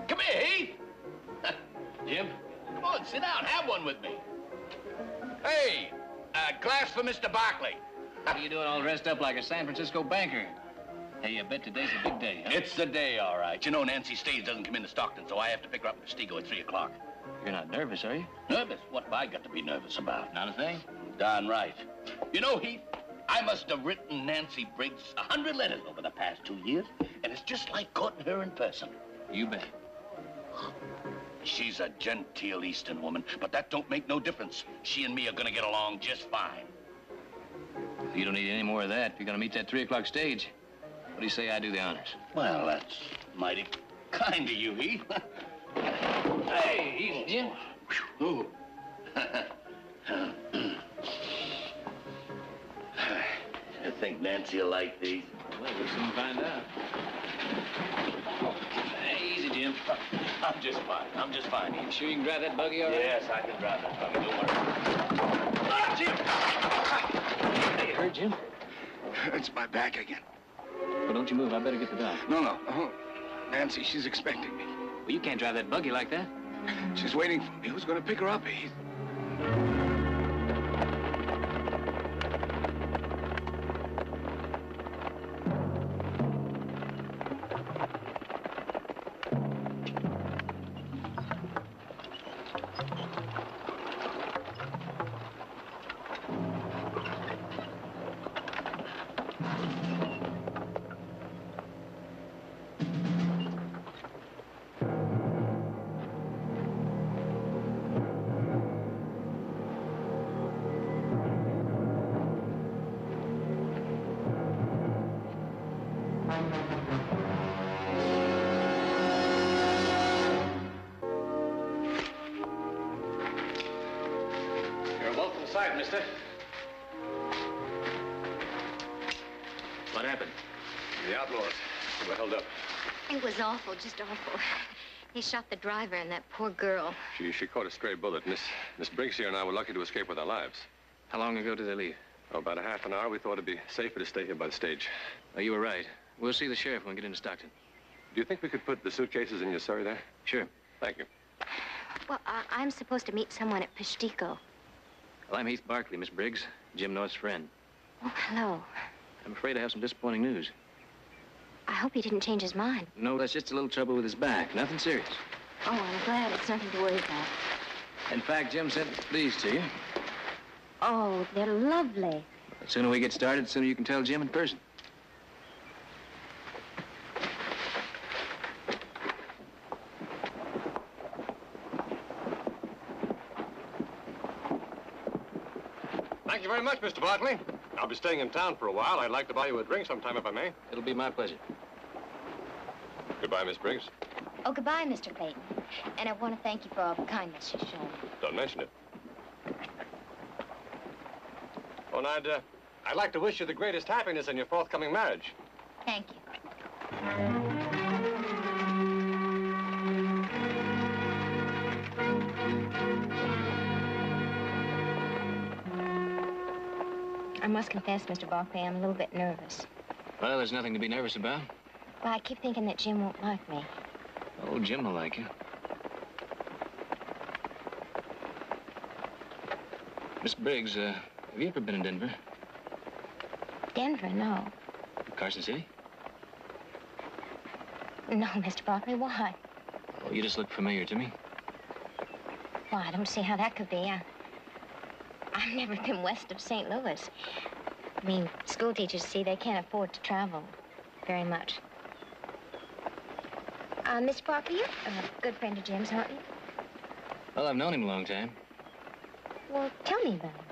Come here, Heath! Jim, come on, sit down. Have one with me. Hey, a glass for Mr. Barkley.
What are you doing all dressed up like a San Francisco banker? Hey, I bet today's a big day, huh?
It's the day, all right. You know Nancy Staves doesn't come into Stockton, so I have to pick her up in Stego at 3 o'clock.
You're not nervous, are you?
Nervous? What have I got to be nervous about?
Not a thing?
Darn right. You know, Heath, I must have written Nancy Briggs 100 letters over the past 2 years, and it's just like courting her in person.
You bet.
She's a genteel Eastern woman, but that don't make no difference. She and me are gonna get along just fine.
You don't need any more of that. You're gonna meet that 3 o'clock stage. What do you say I do the honors?
Well, that's mighty kind of you, Heath. Hey, easy, Jim. Ooh. I think Nancy will like these.
Well, we'll soon find out. Hey, easy, Jim.
I'm just fine. I'm just fine, Heath.
You sure you can drive that buggy all right?
Yes, I can drive that buggy. Don't worry. Ah, Jim!
Hey, you hurt, Jim?
It's my back again.
Well, don't you move. I better get the doc.
No. Nancy, she's expecting me.
Well, you can't drive that buggy like that.
She's waiting for me. Who's going to pick her up, Heath?
Mister. What happened?
The outlaws were held up.
It was awful, just awful. They shot the driver and that poor girl.
She caught a stray bullet. Miss Briggs here and I were lucky to escape with our lives.
How long ago did they leave?
Oh, about a half an hour. We thought it'd be safer to stay here by the stage.
Oh, you were right. We'll see the sheriff when we get into Stockton.
Do you think we could put the suitcases in your surrey there?
Sure.
Thank you.
Well, I'm supposed to meet someone at Pastico.
Well, I'm Heath Barkley, Miss Briggs, Jim North's friend.
Oh, hello.
I'm afraid I have some disappointing news.
I hope he didn't change his mind.
No, that's just a little trouble with his back. Nothing serious.
Oh, I'm glad. It's nothing to worry about.
In fact, Jim sent these to you.
Oh, they're lovely.
The sooner we get started, the sooner you can tell Jim in person.
Thank you very much, Mr. Barkley. I'll be staying in town for a while. I'd like to buy you a drink sometime if I may.
It'll be my pleasure.
Goodbye, Miss Briggs.
Oh, goodbye, Mr. Clayton. And I want to thank you for all the kindness you've shown.
Don't mention it. Oh, and I'd like to wish you the greatest happiness in your forthcoming marriage.
Thank you. I must confess, Mr. Barkley, I'm a little bit nervous.
Well, there's nothing to be nervous about.
Well, I keep thinking that Jim won't like me.
Oh, Jim will like you. Miss Briggs, have you ever been in Denver?
Denver, no.
Carson City?
No, Mr. Barkley, why?
Oh, you just look familiar to me.
Well, I don't see how that could be. I've never been west of St. Louis. I mean, school teachers, see, they can't afford to travel very much. Mr. Barkley, you're a good friend of Jim's, aren't you?
Well, I've known him a long time.
Well, tell me about him.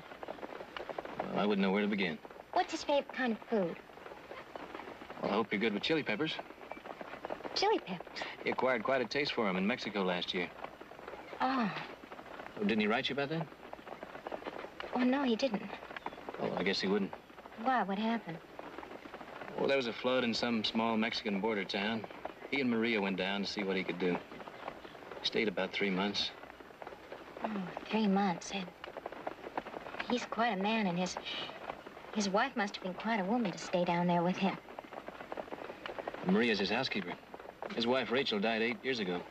Well, I wouldn't know where to begin.
What's his favorite kind of food?
Well, I hope you're good with chili peppers.
Chili peppers?
He acquired quite a taste for them in Mexico last year.
Oh.
Oh, didn't he write you about that?
Oh, no, he didn't.
Oh, I guess he wouldn't.
Why? What happened?
Well, there was a flood in some small Mexican border town. He and Maria went down to see what he could do. Stayed about 3 months.
Oh, 3 months. And he's quite a man, and his wife must have been quite a woman to stay down there with him.
Maria's his housekeeper. His wife, Rachel, died 8 years ago.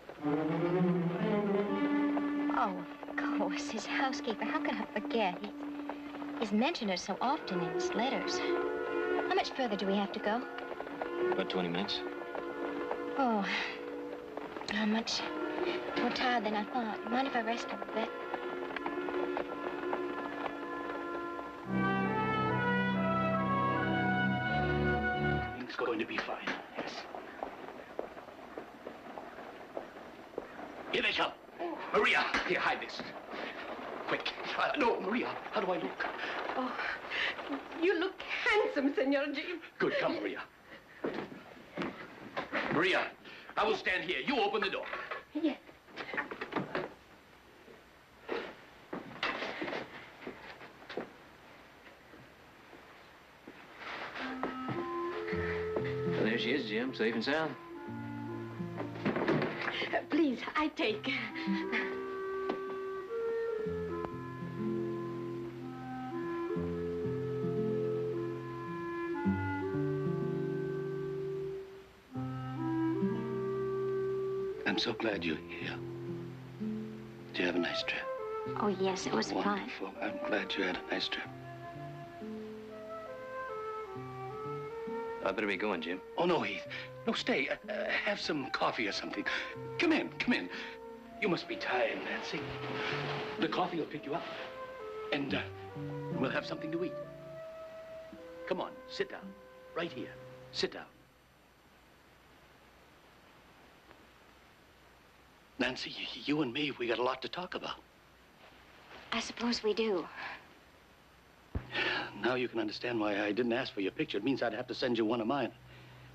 Oh, of course, his housekeeper. How could I forget? He's mentioned her so often in his letters. How much further do we have to go?
About 20 minutes.
Oh, I'm much more tired than I thought. Mind if I rest a bit?
Everything's going to be fine, yes. Here they come. Maria, here, hide this. Quick. No, Maria, how do I look?
Oh, you look handsome, Senor Jim.
Good, come, Maria. Maria, I will stand here. You open the door.
Yes.
Well, there she is, Jim, safe and sound.
Please, I take.
I'm so glad you're here. Did you have a nice trip?
Oh, yes, it was fun.
Wonderful. I'm glad you had a nice trip.
I better be going, Jim.
Oh, no, Heath. No, stay. Have some coffee or something. Come in, come in. You must be tired, Nancy. The coffee will pick you up. And we'll have something to eat. Come on, sit down. Right here. Sit down. Nancy, you and me, we got a lot to talk about.
I suppose we do.
Now you can understand why I didn't ask for your picture. It means I'd have to send you one of mine.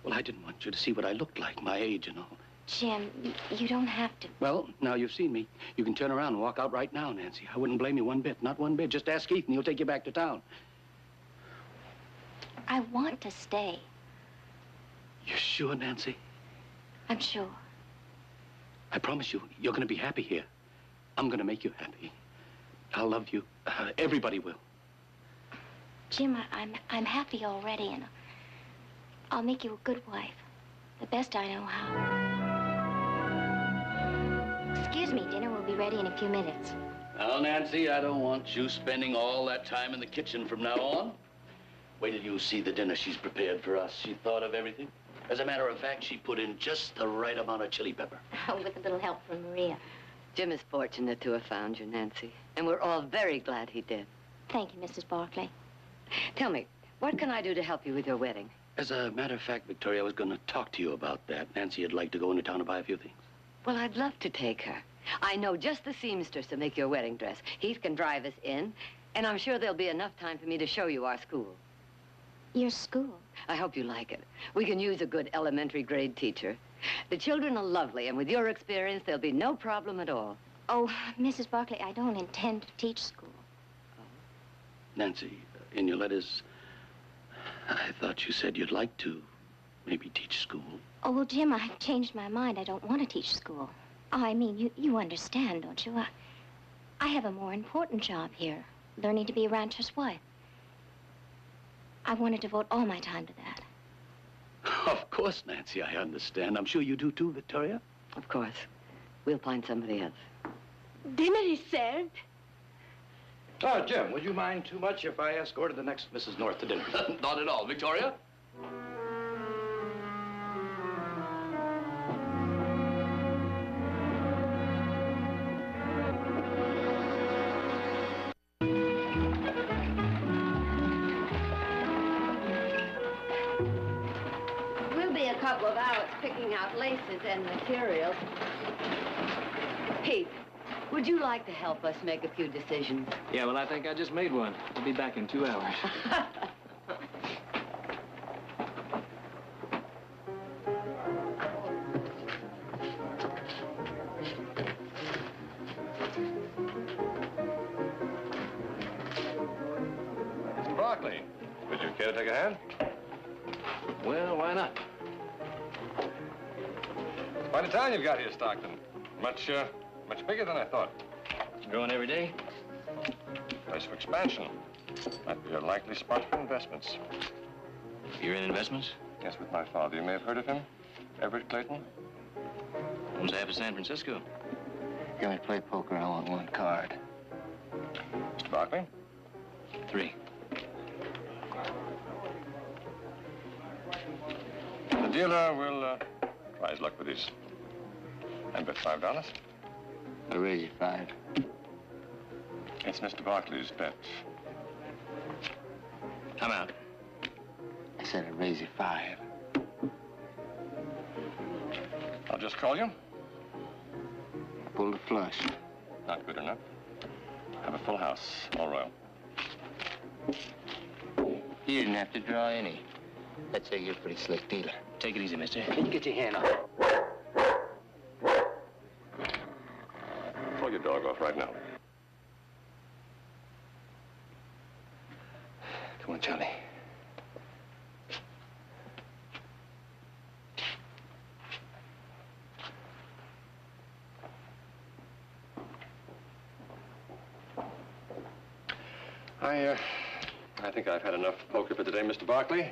Well, I didn't want you to see what I looked like, my age and all.
Jim, you don't have to.
Well, now you've seen me. You can turn around and walk out right now, Nancy. I wouldn't blame you one bit, not one bit. Just ask Heath and he'll take you back to town.
I want to stay.
You sure, Nancy?
I'm sure.
I promise you, you're going to be happy here. I'm going to make you happy. I'll love you. Everybody will.
Jim, I'm happy already, and I'll make you a good wife. The best I know how. Excuse me, dinner will be ready in a few minutes.
Now, Nancy, I don't want you spending all that time in the kitchen from now on. Wait till you see the dinner she's prepared for us. She thought of everything. As a matter of fact, she put in just the right amount of chili pepper.
With a little help from Maria.
Jim is fortunate to have found you, Nancy. And we're all very glad he did.
Thank you, Mrs. Barkley.
Tell me, what can I do to help you with your wedding?
As a matter of fact, Victoria, I was going to talk to you about that. Nancy would like to go into town to buy a few things.
Well, I'd love to take her. I know just the seamstress to make your wedding dress. Heath can drive us in, and I'm sure there'll be enough time for me to show you our school.
Your school?
I hope you like it. We can use a good elementary grade teacher. The children are lovely, and with your experience, there'll be no problem at all.
Oh, Mrs. Barkley, I don't intend to teach school.
Nancy, in your letters, I thought you said you'd like to maybe teach school.
Oh, well, Jim, I've changed my mind. I don't want to teach school. Oh, I mean, you understand, don't you? I have a more important job here, learning to be a rancher's wife. I want to devote all my time to that.
Of course, Nancy, I understand. I'm sure you do too, Victoria.
Of course. We'll find somebody else.
Dinner is served.
Oh, Jim, would you mind too much if I escorted the next Mrs. North to dinner?
Not at all, Victoria.
We'll be a couple of hours picking out laces and materials. Heath, would you like to help us make a few decisions?
Yeah, well, I think I just made one. I'll be back in 2 hours.
Mr. Barkley, would you care to take a hand?
Well, why not?
Quite a town you've got here, Stockton. Much bigger than I thought.
Growing every day?
Place for expansion. Might be a likely spot for investments.
You're in investments?
Yes, with my father. You may have heard of him. Everett Clayton.
Owns half of San Francisco.
Can we play poker? I want one card.
Mr. Barkley?
3.
The dealer will try his luck with these. And bet $5.
I'll raise you 5.
It's Mr. Barkley's bet.
I'm out.
I said I'll raise you 5.
I'll just call you.
Pull the flush.
Not good enough. Have a full house, all royal.
You didn't have to draw any. I'd say you're a pretty slick dealer.
Take it easy, mister.
Can you get your hand up?
Pull your dog off right now.
Come on, Charlie.
I think I've had enough poker for today, Mr. Barkley.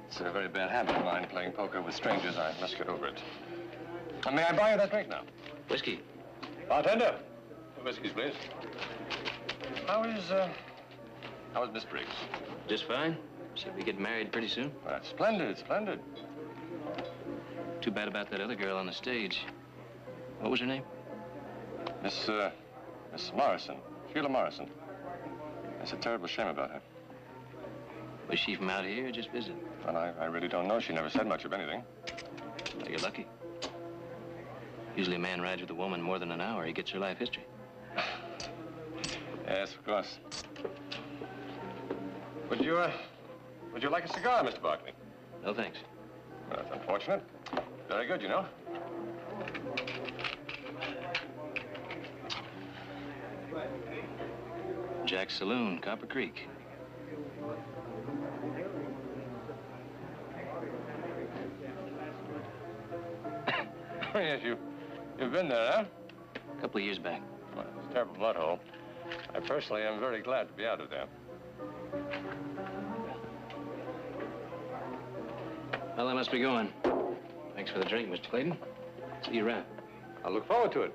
It's a very bad habit of mine, playing poker with strangers. I must get over it. May I buy you that drink now?
Whiskey.
Bartender. 2 whiskeys, please. How is Miss Briggs?
Just fine. Should we get married pretty soon?
That's splendid, splendid.
Too bad about that other girl on the stage. What was her name?
Miss Morrison. Sheila Morrison. It's a terrible shame about her.
Was she from out here or just visiting?
Well, I really don't know. She never said much of anything.
Well, you're lucky. Usually a man rides with a woman more than an hour. He gets her life history.
Yes, of course. Would you like a cigar, Mr. Barkley?
No, thanks.
Well, that's unfortunate. Very good, you know.
Jack's Saloon, Copper Creek.
Oh, yes, you've been there, huh?
A couple of years back.
Well, it's a terrible mud hole. I personally am very glad to be out of there.
Well, I must be going. Thanks for the drink, Mr. Clayton. See you around.
I'll look forward to it.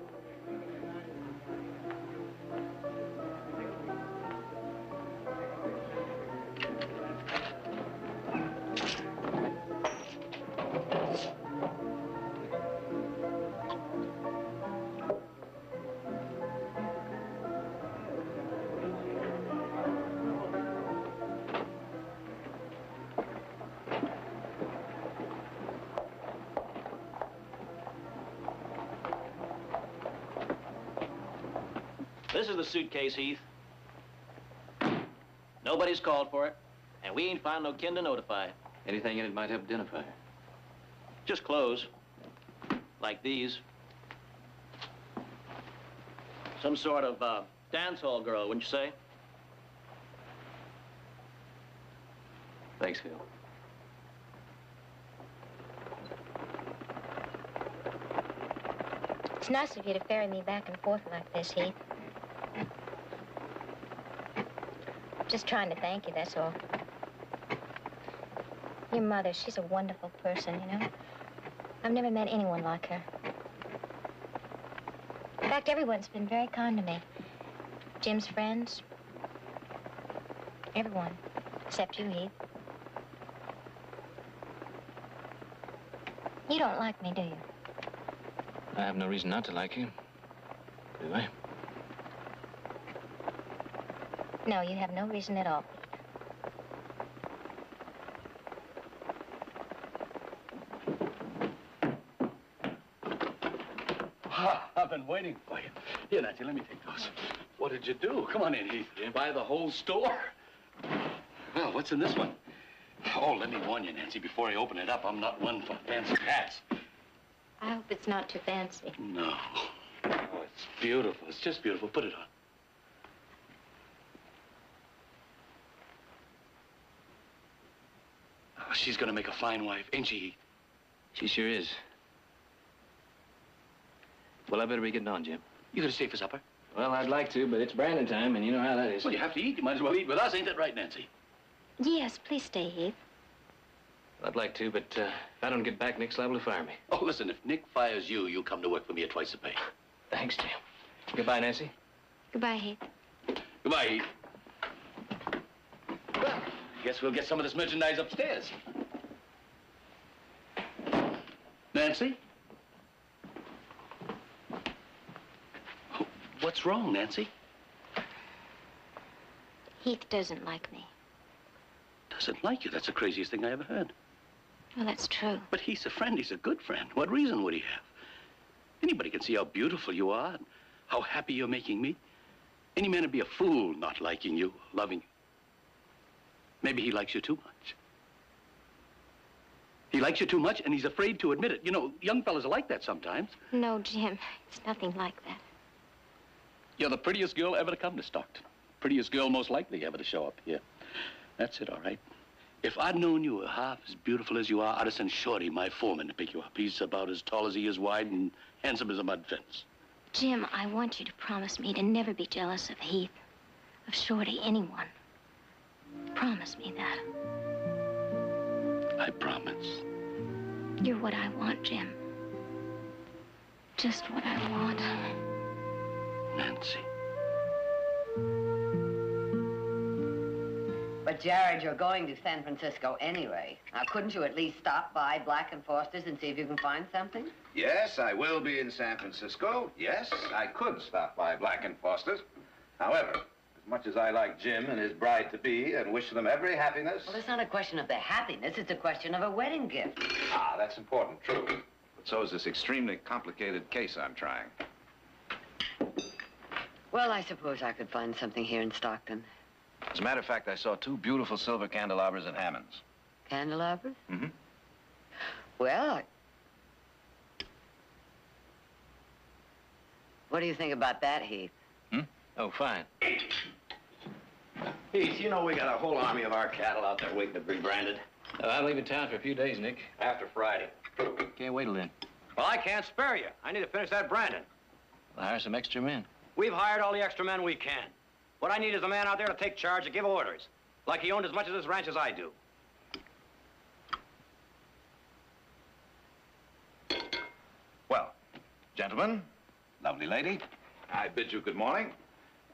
This is the suitcase, Heath. Nobody's called for it, and we ain't found no kin to notify.
Anything in it might help identify her.
Just clothes, like these. Some sort of dance hall girl, wouldn't you say?
Thanks, Phil.
It's nice of you to ferry me back and forth like this, Heath. Just trying to thank you, that's all. Your mother, she's a wonderful person, you know? I've never met anyone like her. In fact, everyone's been very kind to me. Jim's friends. Everyone. Except you, Heath. You don't like me, do you?
I have no reason not to like you. Do I?
No, you have no reason at all.
I've been waiting for you. Here, Nancy, let me take those. What did you do? Come on in, Heath. You buy the whole store? Well, what's in this one? Oh, let me warn you, Nancy, before I open it up, I'm not one for fancy hats.
I hope it's not too fancy.
No. Oh, it's beautiful. It's just beautiful. Put it on. Oh, she's gonna make a fine wife, ain't she, Heath?
She sure is. Well, I better be getting on, Jim.
You gonna stay for supper?
Well, I'd like to, but it's branding time, and you know how that is.
Well, you have to eat. You might as well eat with us. Ain't that right, Nancy?
Yes, please stay, Heath.
Well, I'd like to, but if I don't get back, Nick's liable to fire me.
Oh, listen, if Nick fires you, you come to work for me at twice the pay.
Thanks, Jim. Goodbye, Nancy.
Goodbye, Heath.
Goodbye, Heath. Well, I guess we'll get some of this merchandise upstairs. Nancy? Oh, what's wrong, Nancy?
Heath doesn't like me.
Doesn't like you? That's the craziest thing I ever heard.
Well, that's true.
But he's a friend. He's a good friend. What reason would he have? Anybody can see how beautiful you are and how happy you're making me. Any man would be a fool not liking you, loving you. Maybe he likes you too much. He likes you too much, and he's afraid to admit it. You know, young fellas are like that sometimes.
No, Jim. It's nothing like that.
You're the prettiest girl ever to come to Stockton. Prettiest girl most likely ever to show up here. That's it, all right. If I'd known you were half as beautiful as you are, I'd have sent Shorty, my foreman, to pick you up. He's about as tall as he is wide and handsome as a mud fence.
Jim, I want you to promise me to never be jealous of Heath, of Shorty, anyone. Promise me that.
I promise.
You're what I want, Jim. just what I want.
Nancy.
But, Jared, you're going to San Francisco anyway. Now, couldn't you at least stop by Black & Foster's and see if you can find something?
Yes, I will be in San Francisco. Yes, I could stop by Black & Foster's. However, as much as I like Jim and his bride-to-be and wish them every happiness...
Well, it's not a question of their happiness. It's a question of a wedding gift.
Ah, that's important, true. But so is this extremely complicated case I'm trying.
Well, I suppose I could find something here in Stockton.
As a matter of fact, I saw 2 beautiful silver candelabras at Hammond's.
Candelabras?
Mm-hmm.
Well, what do you think about that, Heath?
Oh, fine. Heath, you know we got a whole army of our cattle out there waiting to be branded.
I'm leaving town for a few days, Nick.
After Friday.
Can't wait till then.
Well, I can't spare you. I need to finish that branding.
I'll hire some extra men.
We've hired all the extra men we can. What I need is a man out there to take charge and give orders. Like he owned as much of this ranch as I do.
Well, gentlemen, lovely lady, I bid you good morning.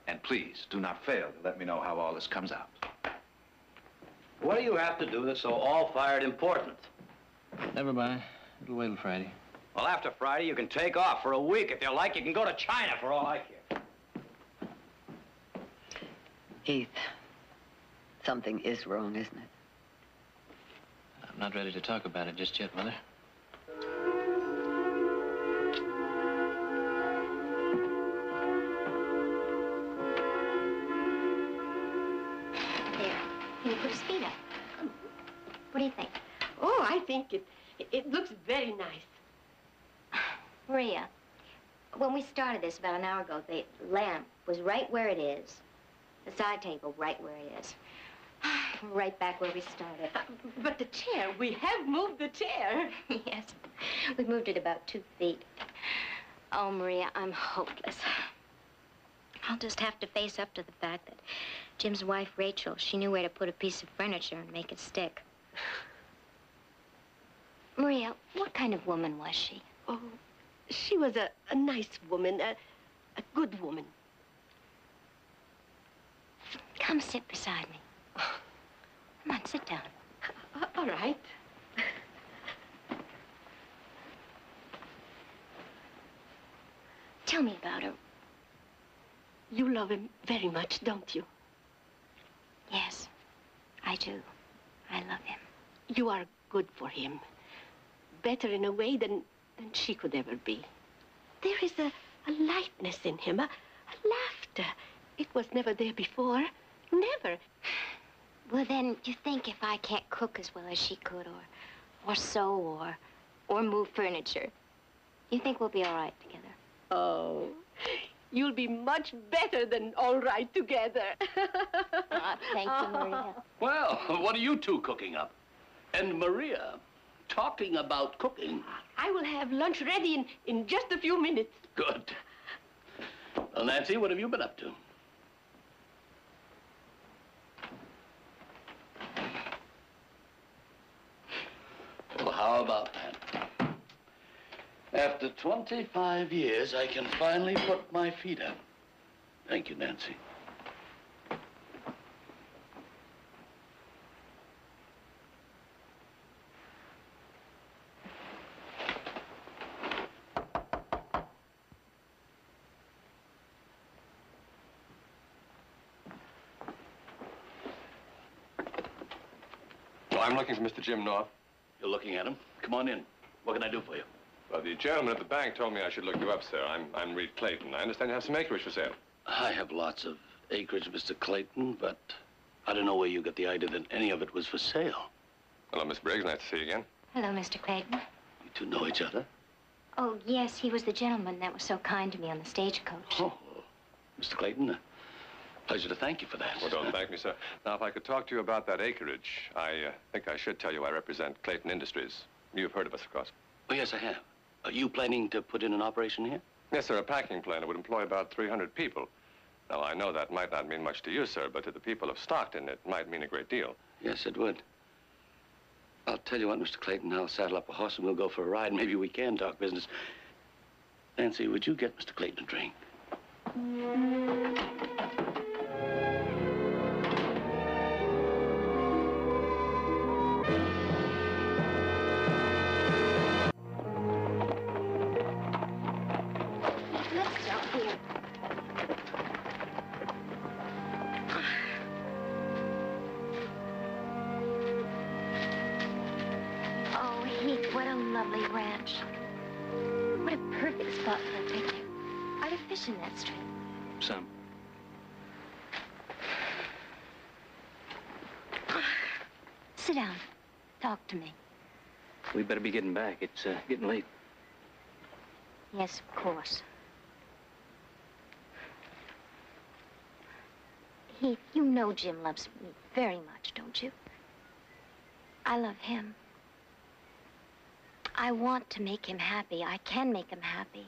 And please, do not fail to let me know how all this comes out.
What do you have to do that's so all-fired important?
Never mind. It'll wait till Friday.
Well, after Friday, you can take off for a week. If you like, you can go to China for all I care.
Heath, something is wrong, isn't it?
I'm not ready to talk about it just yet, Mother.
There. Can you put his feet up? What do you think?
Oh, I think it looks very nice.
Maria, when we started this about an hour ago, the lamp was right where it is. The side table right where it is. Right back where we started.
But the chair, we have moved the chair.
Yes, we moved it about 2 feet. Oh, Maria, I'm hopeless. I'll just have to face up to the fact that Jim's wife, Rachel, she knew where to put a piece of furniture and make it stick. Maria, what kind of woman was she?
Oh, she was a nice woman, a good woman.
Come sit beside me. Come on, sit down.
All right.
Tell me about her.
You love him very much, don't you?
Yes, I do. I love him.
You are good for him. Better in a way than she could ever be. There is a lightness in him, a laughter. It was never there before. Never.
Well, then, you think if I can't cook as well as she could, or sew, or move furniture, you think we'll be all right together?
Oh, you'll be much better than all right together.
Thank you, Maria.
Well, what are you two cooking up? And Maria, talking about cooking.
I will have lunch ready in just a few minutes.
Good. Well, Nancy, what have you been up to? Well, how about that? After 25 years, I can finally put my feet up. Thank you, Nancy.
Well, I'm looking for Mr. Jim North.
You're looking at him? Come on in. What can I do for you?
Well, the gentleman at the bank told me I should look you up, sir. I'm Reed Clayton. I understand you have some acreage for sale.
I have lots of acreage, Mr. Clayton, but I don't know where you got the idea that any of it was for sale.
Hello, Miss Briggs. Nice to see you again.
Hello, Mr. Clayton.
You two know each other?
Oh, yes, he was the gentleman that was so kind to me on the stagecoach.
Oh, Mr. Clayton, pleasure to thank you for that.
Well, don't thank me, sir. Now, if I could talk to you about that acreage, I think I should tell you I represent Clayton Industries. You've heard of us, of course.
Oh, yes, I have. Are you planning to put in an operation here?
Yes, sir, a packing plant. It would employ about 300 people. Now, I know that might not mean much to you, sir, but to the people of Stockton, it might mean a great deal.
Yes, it would. I'll tell you what, Mr. Clayton, I'll saddle up a horse and we'll go for a ride. Maybe we can talk business. Nancy, would you get Mr. Clayton a drink?
Let's stop here. Oh, Heath, what a lovely ranch. What a perfect spot for a picnic. Are there fish in that stream?
Some.
Sit down. Talk to me.
We better be getting back. It's getting late.
Yes, of course. Heath, you know Jim loves me very much, don't you? I love him. I want to make him happy. I can make him happy.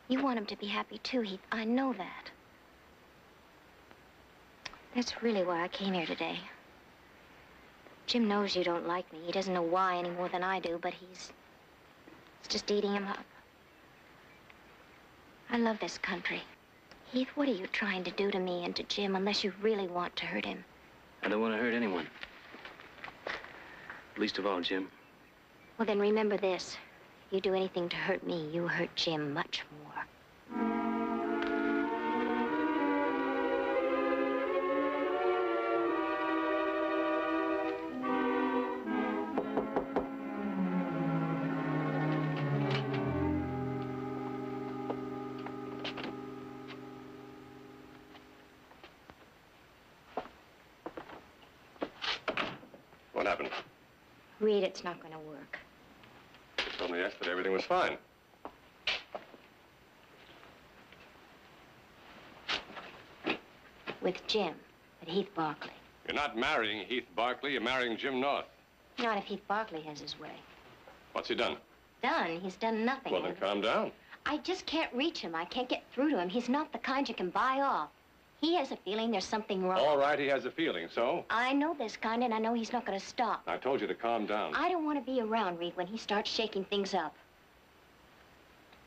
You want him to be happy too, Heath. I know that. That's really why I came here today. Jim knows you don't like me. He doesn't know why any more than I do, but it's just eating him up. I love this country. Heath, what are you trying to do to me and to Jim unless you really want to hurt him?
I don't want to hurt anyone. Least of all, Jim.
Well, then remember this. If you do anything to hurt me, you hurt Jim much more.
What happened?
Reed, it's not going to work.
You told me yesterday everything was fine.
With Jim, but Heath Barkley.
You're not marrying Heath Barkley, you're marrying Jim North.
Not if Heath Barkley has his way.
What's he done?
Done? He's done nothing.
Well, then calm down.
I just can't reach him. I can't get through to him. He's not the kind you can buy off. He has a feeling there's something wrong.
All right, he has a feeling, so?
I know this kind, and I know he's not going to stop.
I told you to calm down.
I don't want to be around, Reed, when he starts shaking things up.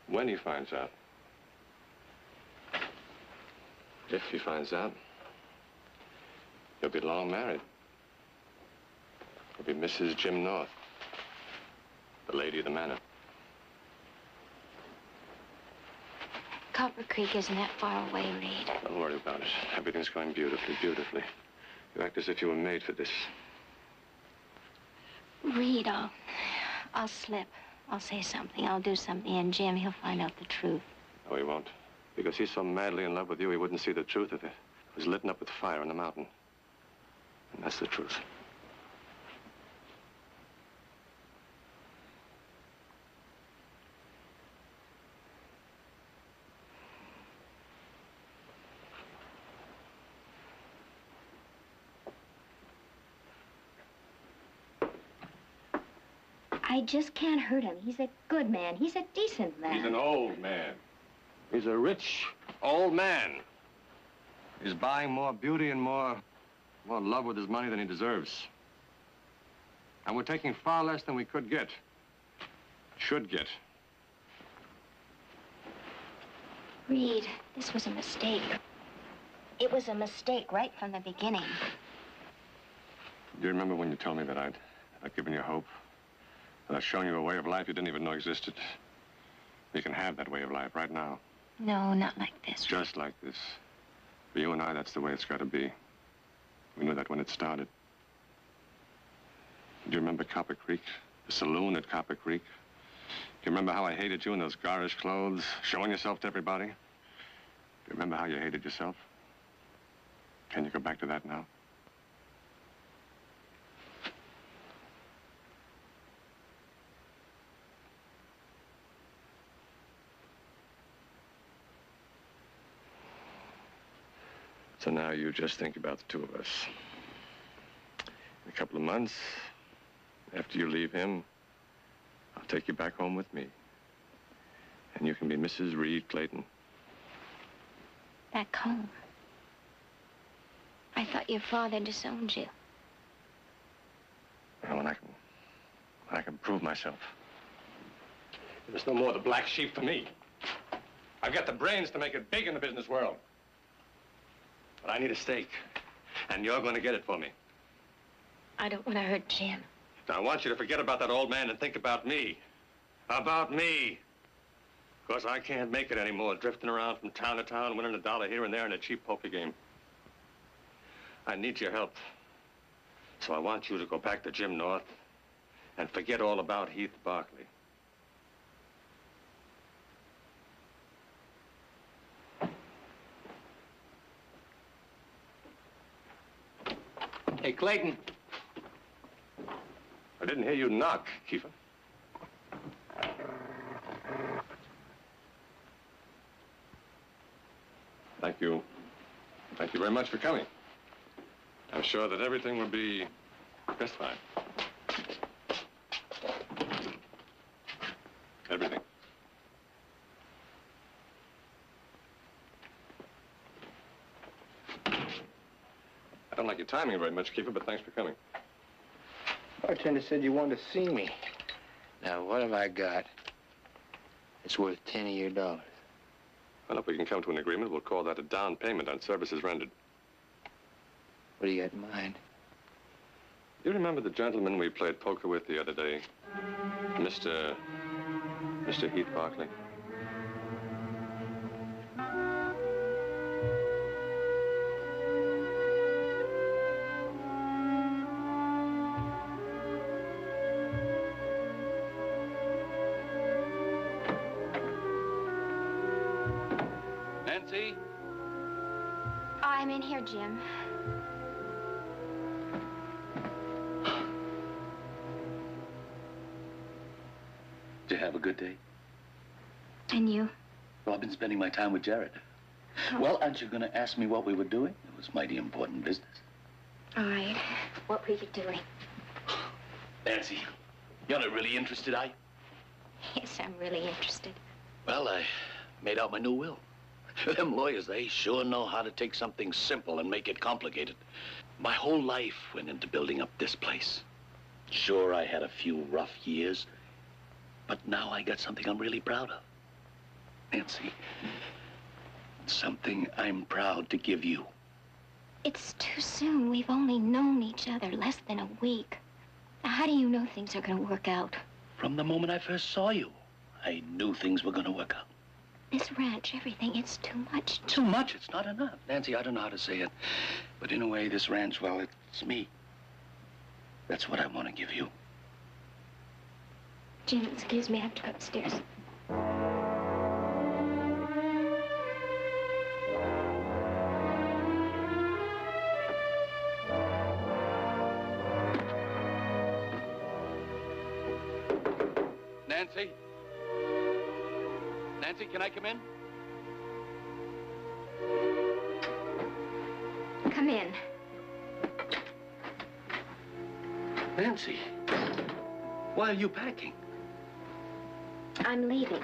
When he finds out. If he finds out, you'll be long married. You'll be Mrs. Jim North, the lady of the manor.
Copper Creek isn't that far away, Reed.
Don't worry about it. Everything's going beautifully, beautifully. You act as if you were made for this.
Reed, I'll slip. I'll say something. I'll do something, and Jim, he'll find out the truth.
No, he won't. Because he's so madly in love with you, he wouldn't see the truth of it. It was lit up with fire on the mountain. And that's the truth.
I just can't hurt him. He's a good man. He's a decent man.
He's an old man. He's a rich old man. He's buying more beauty and more love with his money than he deserves. And we're taking far less than we could get. Should get.
Reed, this was a mistake. It was a mistake right from the beginning.
Do you remember when you told me that I'd given you hope? That I've shown you a way of life you didn't even know existed? You can have that way of life right now.
No, not like this.
Just like this. For you and I, that's the way it's got to be. We knew that when it started. Do you remember Copper Creek? The saloon at Copper Creek? Do you remember how I hated you in those garish clothes, showing yourself to everybody? Do you remember how you hated yourself? Can you go back to that now? So now you just think about the two of us. In a couple of months, after you leave him, I'll take you back home with me. And you can be Mrs. Reed Clayton.
Back home? I thought your father disowned you.
Well, when I can prove myself. There's no more the black sheep for me. I've got the brains to make it big in the business world. But I need a stake, and you're going to get it for me.
I don't want to hurt Jim.
Now, I want you to forget about that old man and think about me. About me. Because I can't make it anymore, drifting around from town to town, winning $1 here and there in a cheap poker game. I need your help. So I want you to go back to Jim North and forget all about Heath Barkley.
Hey, Clayton.
I didn't hear you knock, Kiefer. Thank you. Thank you very much for coming. I'm sure that everything will be just fine. Everything. I don't like your timing very much, Kiefer, but thanks for coming.
Bartender said you wanted to see me. Now, what have I got? It's worth 10 of your dollars.
Well, if we can come to an agreement, we'll call that a down payment on services rendered.
What do you got in mind?
You remember the gentleman we played poker with the other day? Mr. Heath Barkley?
Nancy?
I'm in here, Jim.
Did you have a good day?
And you?
Well, I've been spending my time with Jared.
Oh.
Well, aren't you going to ask me what we were doing? It was mighty important business.
All right. What were you doing?
Nancy, you're not really interested, are you?
Yes, I'm really interested.
Well, I made out my new will. Them lawyers, they sure know how to take something simple and make it complicated. My whole life went into building up this place. Sure, I had a few rough years, but now I got something I'm really proud of. Nancy, something I'm proud to give you.
It's too soon. We've only known each other less than a week. Now, how do you know things are going to work out?
From the moment I first saw you, I knew things were going to work out.
This ranch, everything, it's too much.
Too much? It's not enough. Nancy, I don't know how to say it, but in a way, this ranch, well, it's me. That's what I want to give you.
Jim, excuse me, I have to go upstairs.
Nancy? Nancy, can I come in?
Come in.
Nancy, why are you packing?
I'm leaving.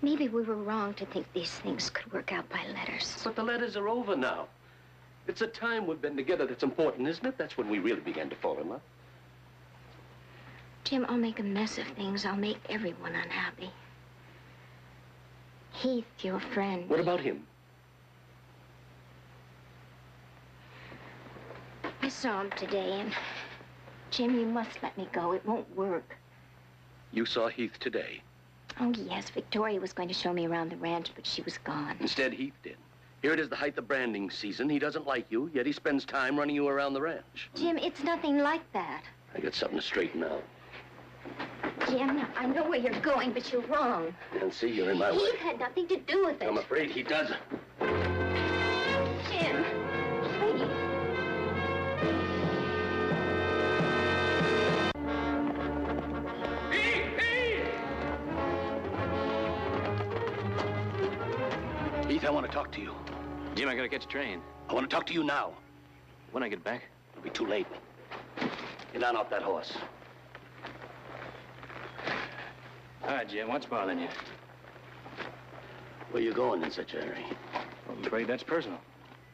Maybe we were wrong to think these things could work out by letters.
But the letters are over now. It's a time we've been together that's important, isn't it? That's when we really began to fall in love.
Jim, I'll make a mess of things. I'll make everyone unhappy. Heath, your friend.
What about him?
I saw him today, and Jim, you must let me go. It won't work.
You saw Heath today.
Oh, yes. Victoria was going to show me around the ranch, but she was gone.
Instead, Heath did. Here it is, the height of branding season. He doesn't like you, yet he spends time running you around the ranch.
Jim, it's nothing like that.
I got something to straighten out.
Jim, I know where you're going, but you're wrong.
Nancy, you're in my way.
Heath had nothing to do with it.
I'm afraid he does.
Jim, please.
Heath, I want to talk to you.
Jim, I gotta catch a train.
I want to talk to you now.
When I get back?
It'll be too late. Get down off that horse.
All right, Jim, what's bothering you?
Where you going in such a hurry?
I'm afraid that's personal.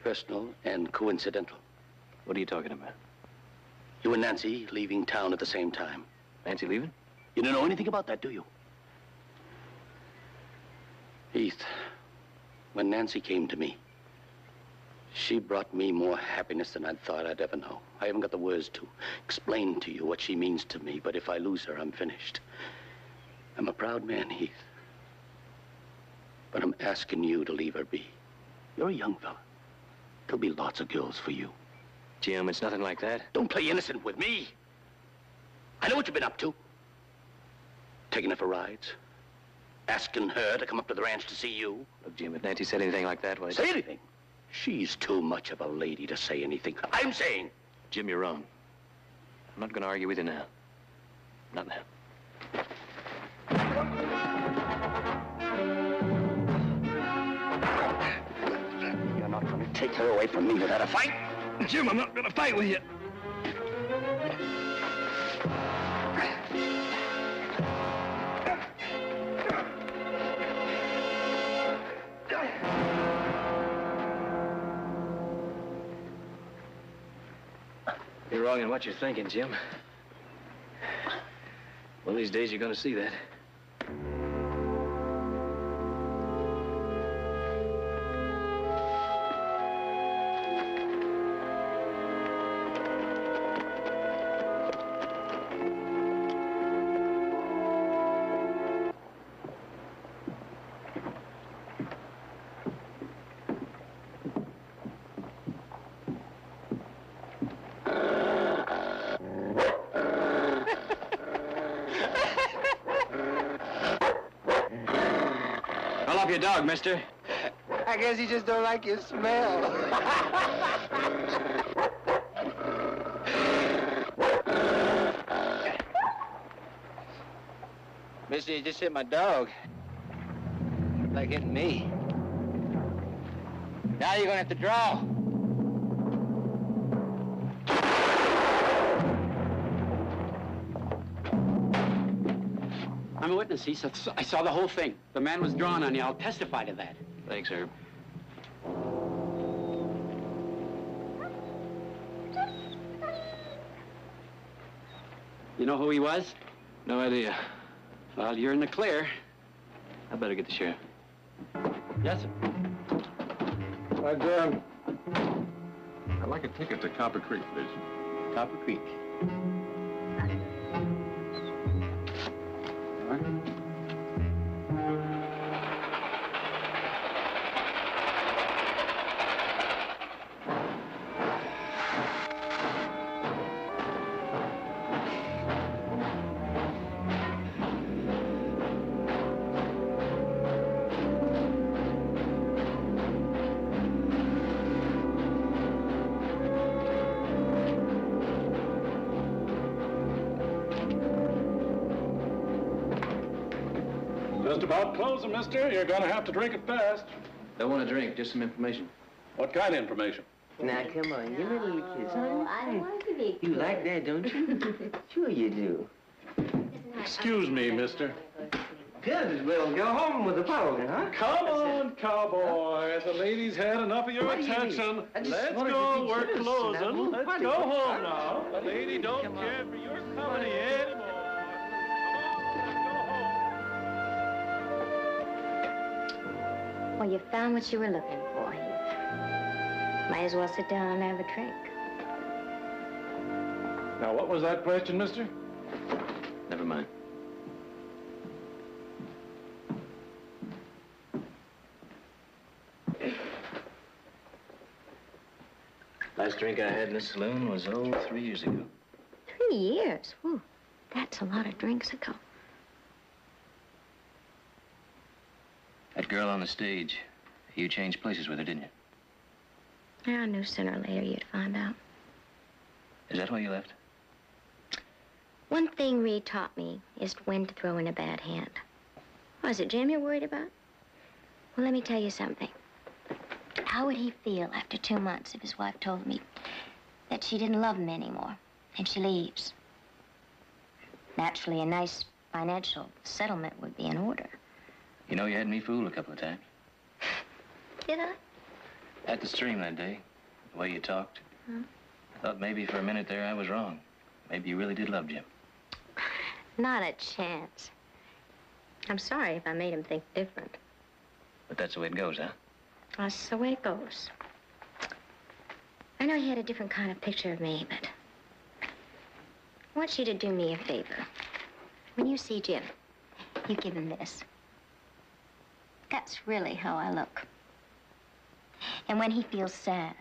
Personal and coincidental.
What are you talking about?
You and Nancy leaving town at the same time.
Nancy leaving?
You don't know anything about that, do you? Heath, when Nancy came to me, she brought me more happiness than I thought I'd ever know. I haven't got the words to explain to you what she means to me, but if I lose her, I'm finished. I'm a proud man, Heath. But I'm asking you to leave her be. You're a young fella. There'll be lots of girls for you.
Jim, it's nothing like that.
Don't play innocent with me. I know what you've been up to. Taking her for rides. Asking her to come up to the ranch to see you.
Look, Jim, if Nancy said anything like that, why...
Say anything? She's too much of a lady to say anything. I'm saying...
Jim, you're wrong. I'm not going to argue with you now. Not now.
You're not going to take her away from me without a fight?
Jim, I'm not going to fight with you. You're wrong in what you're thinking, Jim. One of these days, you're going to see that. Your dog, mister.
I guess he just don't like your smell. Mister, you just hit my dog. Like hitting me. Now you're gonna have to draw.
I'm a witness, Heath. I saw the whole thing. The man was drawn on you. I'll testify to that.
Thanks, Herb.
You know who he was?
No idea.
Well, you're in the clear.
I better get the sheriff.
Yes, sir.
I'd like a ticket to Copper Creek, please.
Copper Creek. All right.
Just about closing, mister. You're gonna have to drink it fast.
Don't want to drink, just some information.
What kind of information?
Now, come on, give me a little kiss, honey.
I don't want to be.
You like that, don't you? Sure you do.
Excuse me, mister.
Good. Well, go home with the powder, huh?
Come on, cowboy. The lady's had enough of your attention. Let's go. We're closing. Let's go home now. The lady don't care for your company anymore.
Well, you found what you were looking for, Heath. Might as well sit down and have a drink.
Now, what was that question, mister?
Never mind. Last drink I had in this saloon was, 3 years ago.
3 years? Whew, that's a lot of drinks ago.
That girl on the stage, you changed places with her, didn't you?
I knew sooner or later you'd find out.
Is that why you left?
One thing Reed taught me is when to throw in a bad hand. Was it Jim you're worried about? Well, let me tell you something. How would he feel after 2 months if his wife told me that she didn't love him anymore and she leaves? Naturally, a nice financial settlement would be in order.
You know, you had me fooled a couple of times.
Did I?
At the stream that day, the way you talked.
Huh?
I thought maybe for a minute there I was wrong. Maybe you really did love Jim.
Not a chance. I'm sorry if I made him think different.
But that's the way it goes, huh?
That's the way it goes. I know you had a different kind of picture of me, but I want you to do me a favor. When you see Jim, you give him this. That's really how I look. And when he feels sad,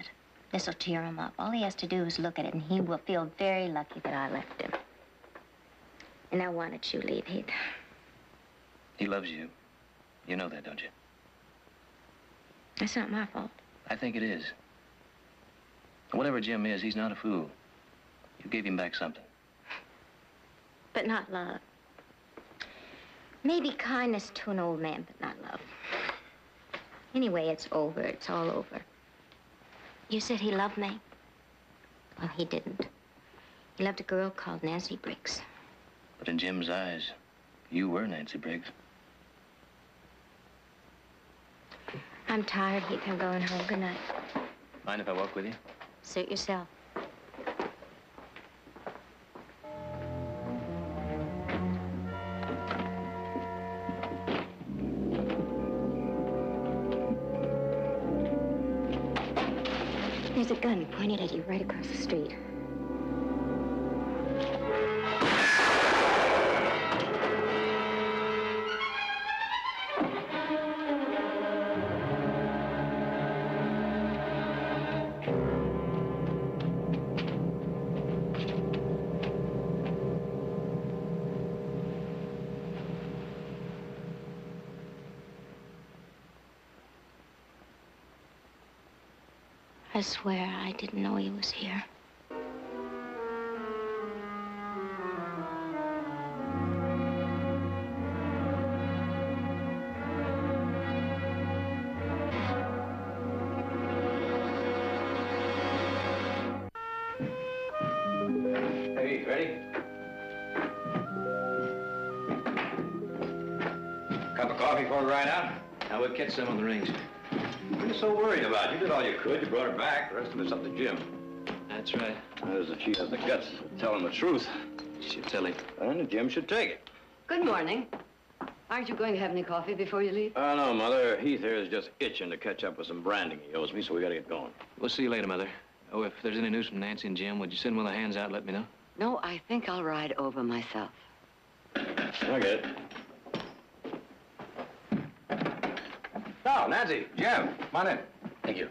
this will cheer him up. All he has to do is look at it, and he will feel very lucky that I left him. And now why don't you leave, Heath?
He loves you. You know that, don't you?
That's not my fault.
I think it is. Whatever Jim is, he's not a fool. You gave him back something.
But not love. Maybe kindness to an old man, but not love. Anyway, it's over. It's all over. You said he loved me. Well, he didn't. He loved a girl called Nancy Briggs.
But in Jim's eyes, you were Nancy Briggs.
I'm tired, Heath. I'm going home. Good night.
Mind if I walk with you?
Suit yourself. There's a gun pointed at you right across the street. I swear I didn't know he was here.
Hey, ready? Cup of coffee before we ride out?
I would catch some on the range.
What are you so worried about? You did all you could. You brought her back. The rest of it's up to Jim.
That's right.
That is if she has the guts to tell him the truth.
She'll tell him.
And Jim should take it.
Good morning. Aren't you going to have any coffee before you leave?
No, Mother. Heath here is just itching to catch up with some branding he owes me, so we gotta get going.
We'll see you later, Mother. Oh, if there's any news from Nancy and Jim, would you send one of the hands out and let me know?
No, I think I'll ride over myself.
I get it. Now, Nancy, Jim, come on in.
Thank you.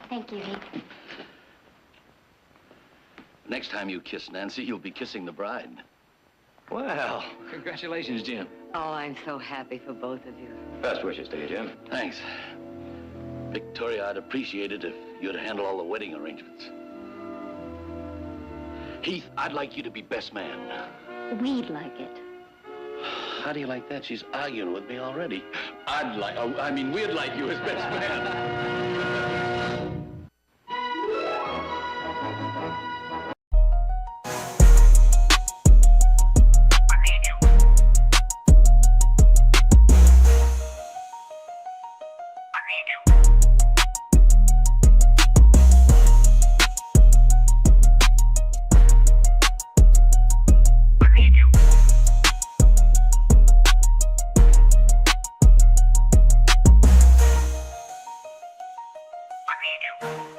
Thank you, Heath.
Next time you kiss Nancy, you'll be kissing the bride.
Well, congratulations, Jim.
Oh, I'm so happy for both of you.
Best wishes to you, Jim.
Thanks. Victoria, I'd appreciate it if you'd handle all the wedding arrangements. Heath, I'd like you to be best man.
We'd like it.
How do you like that? She's arguing with me already. We'd like you as best man.
I need you.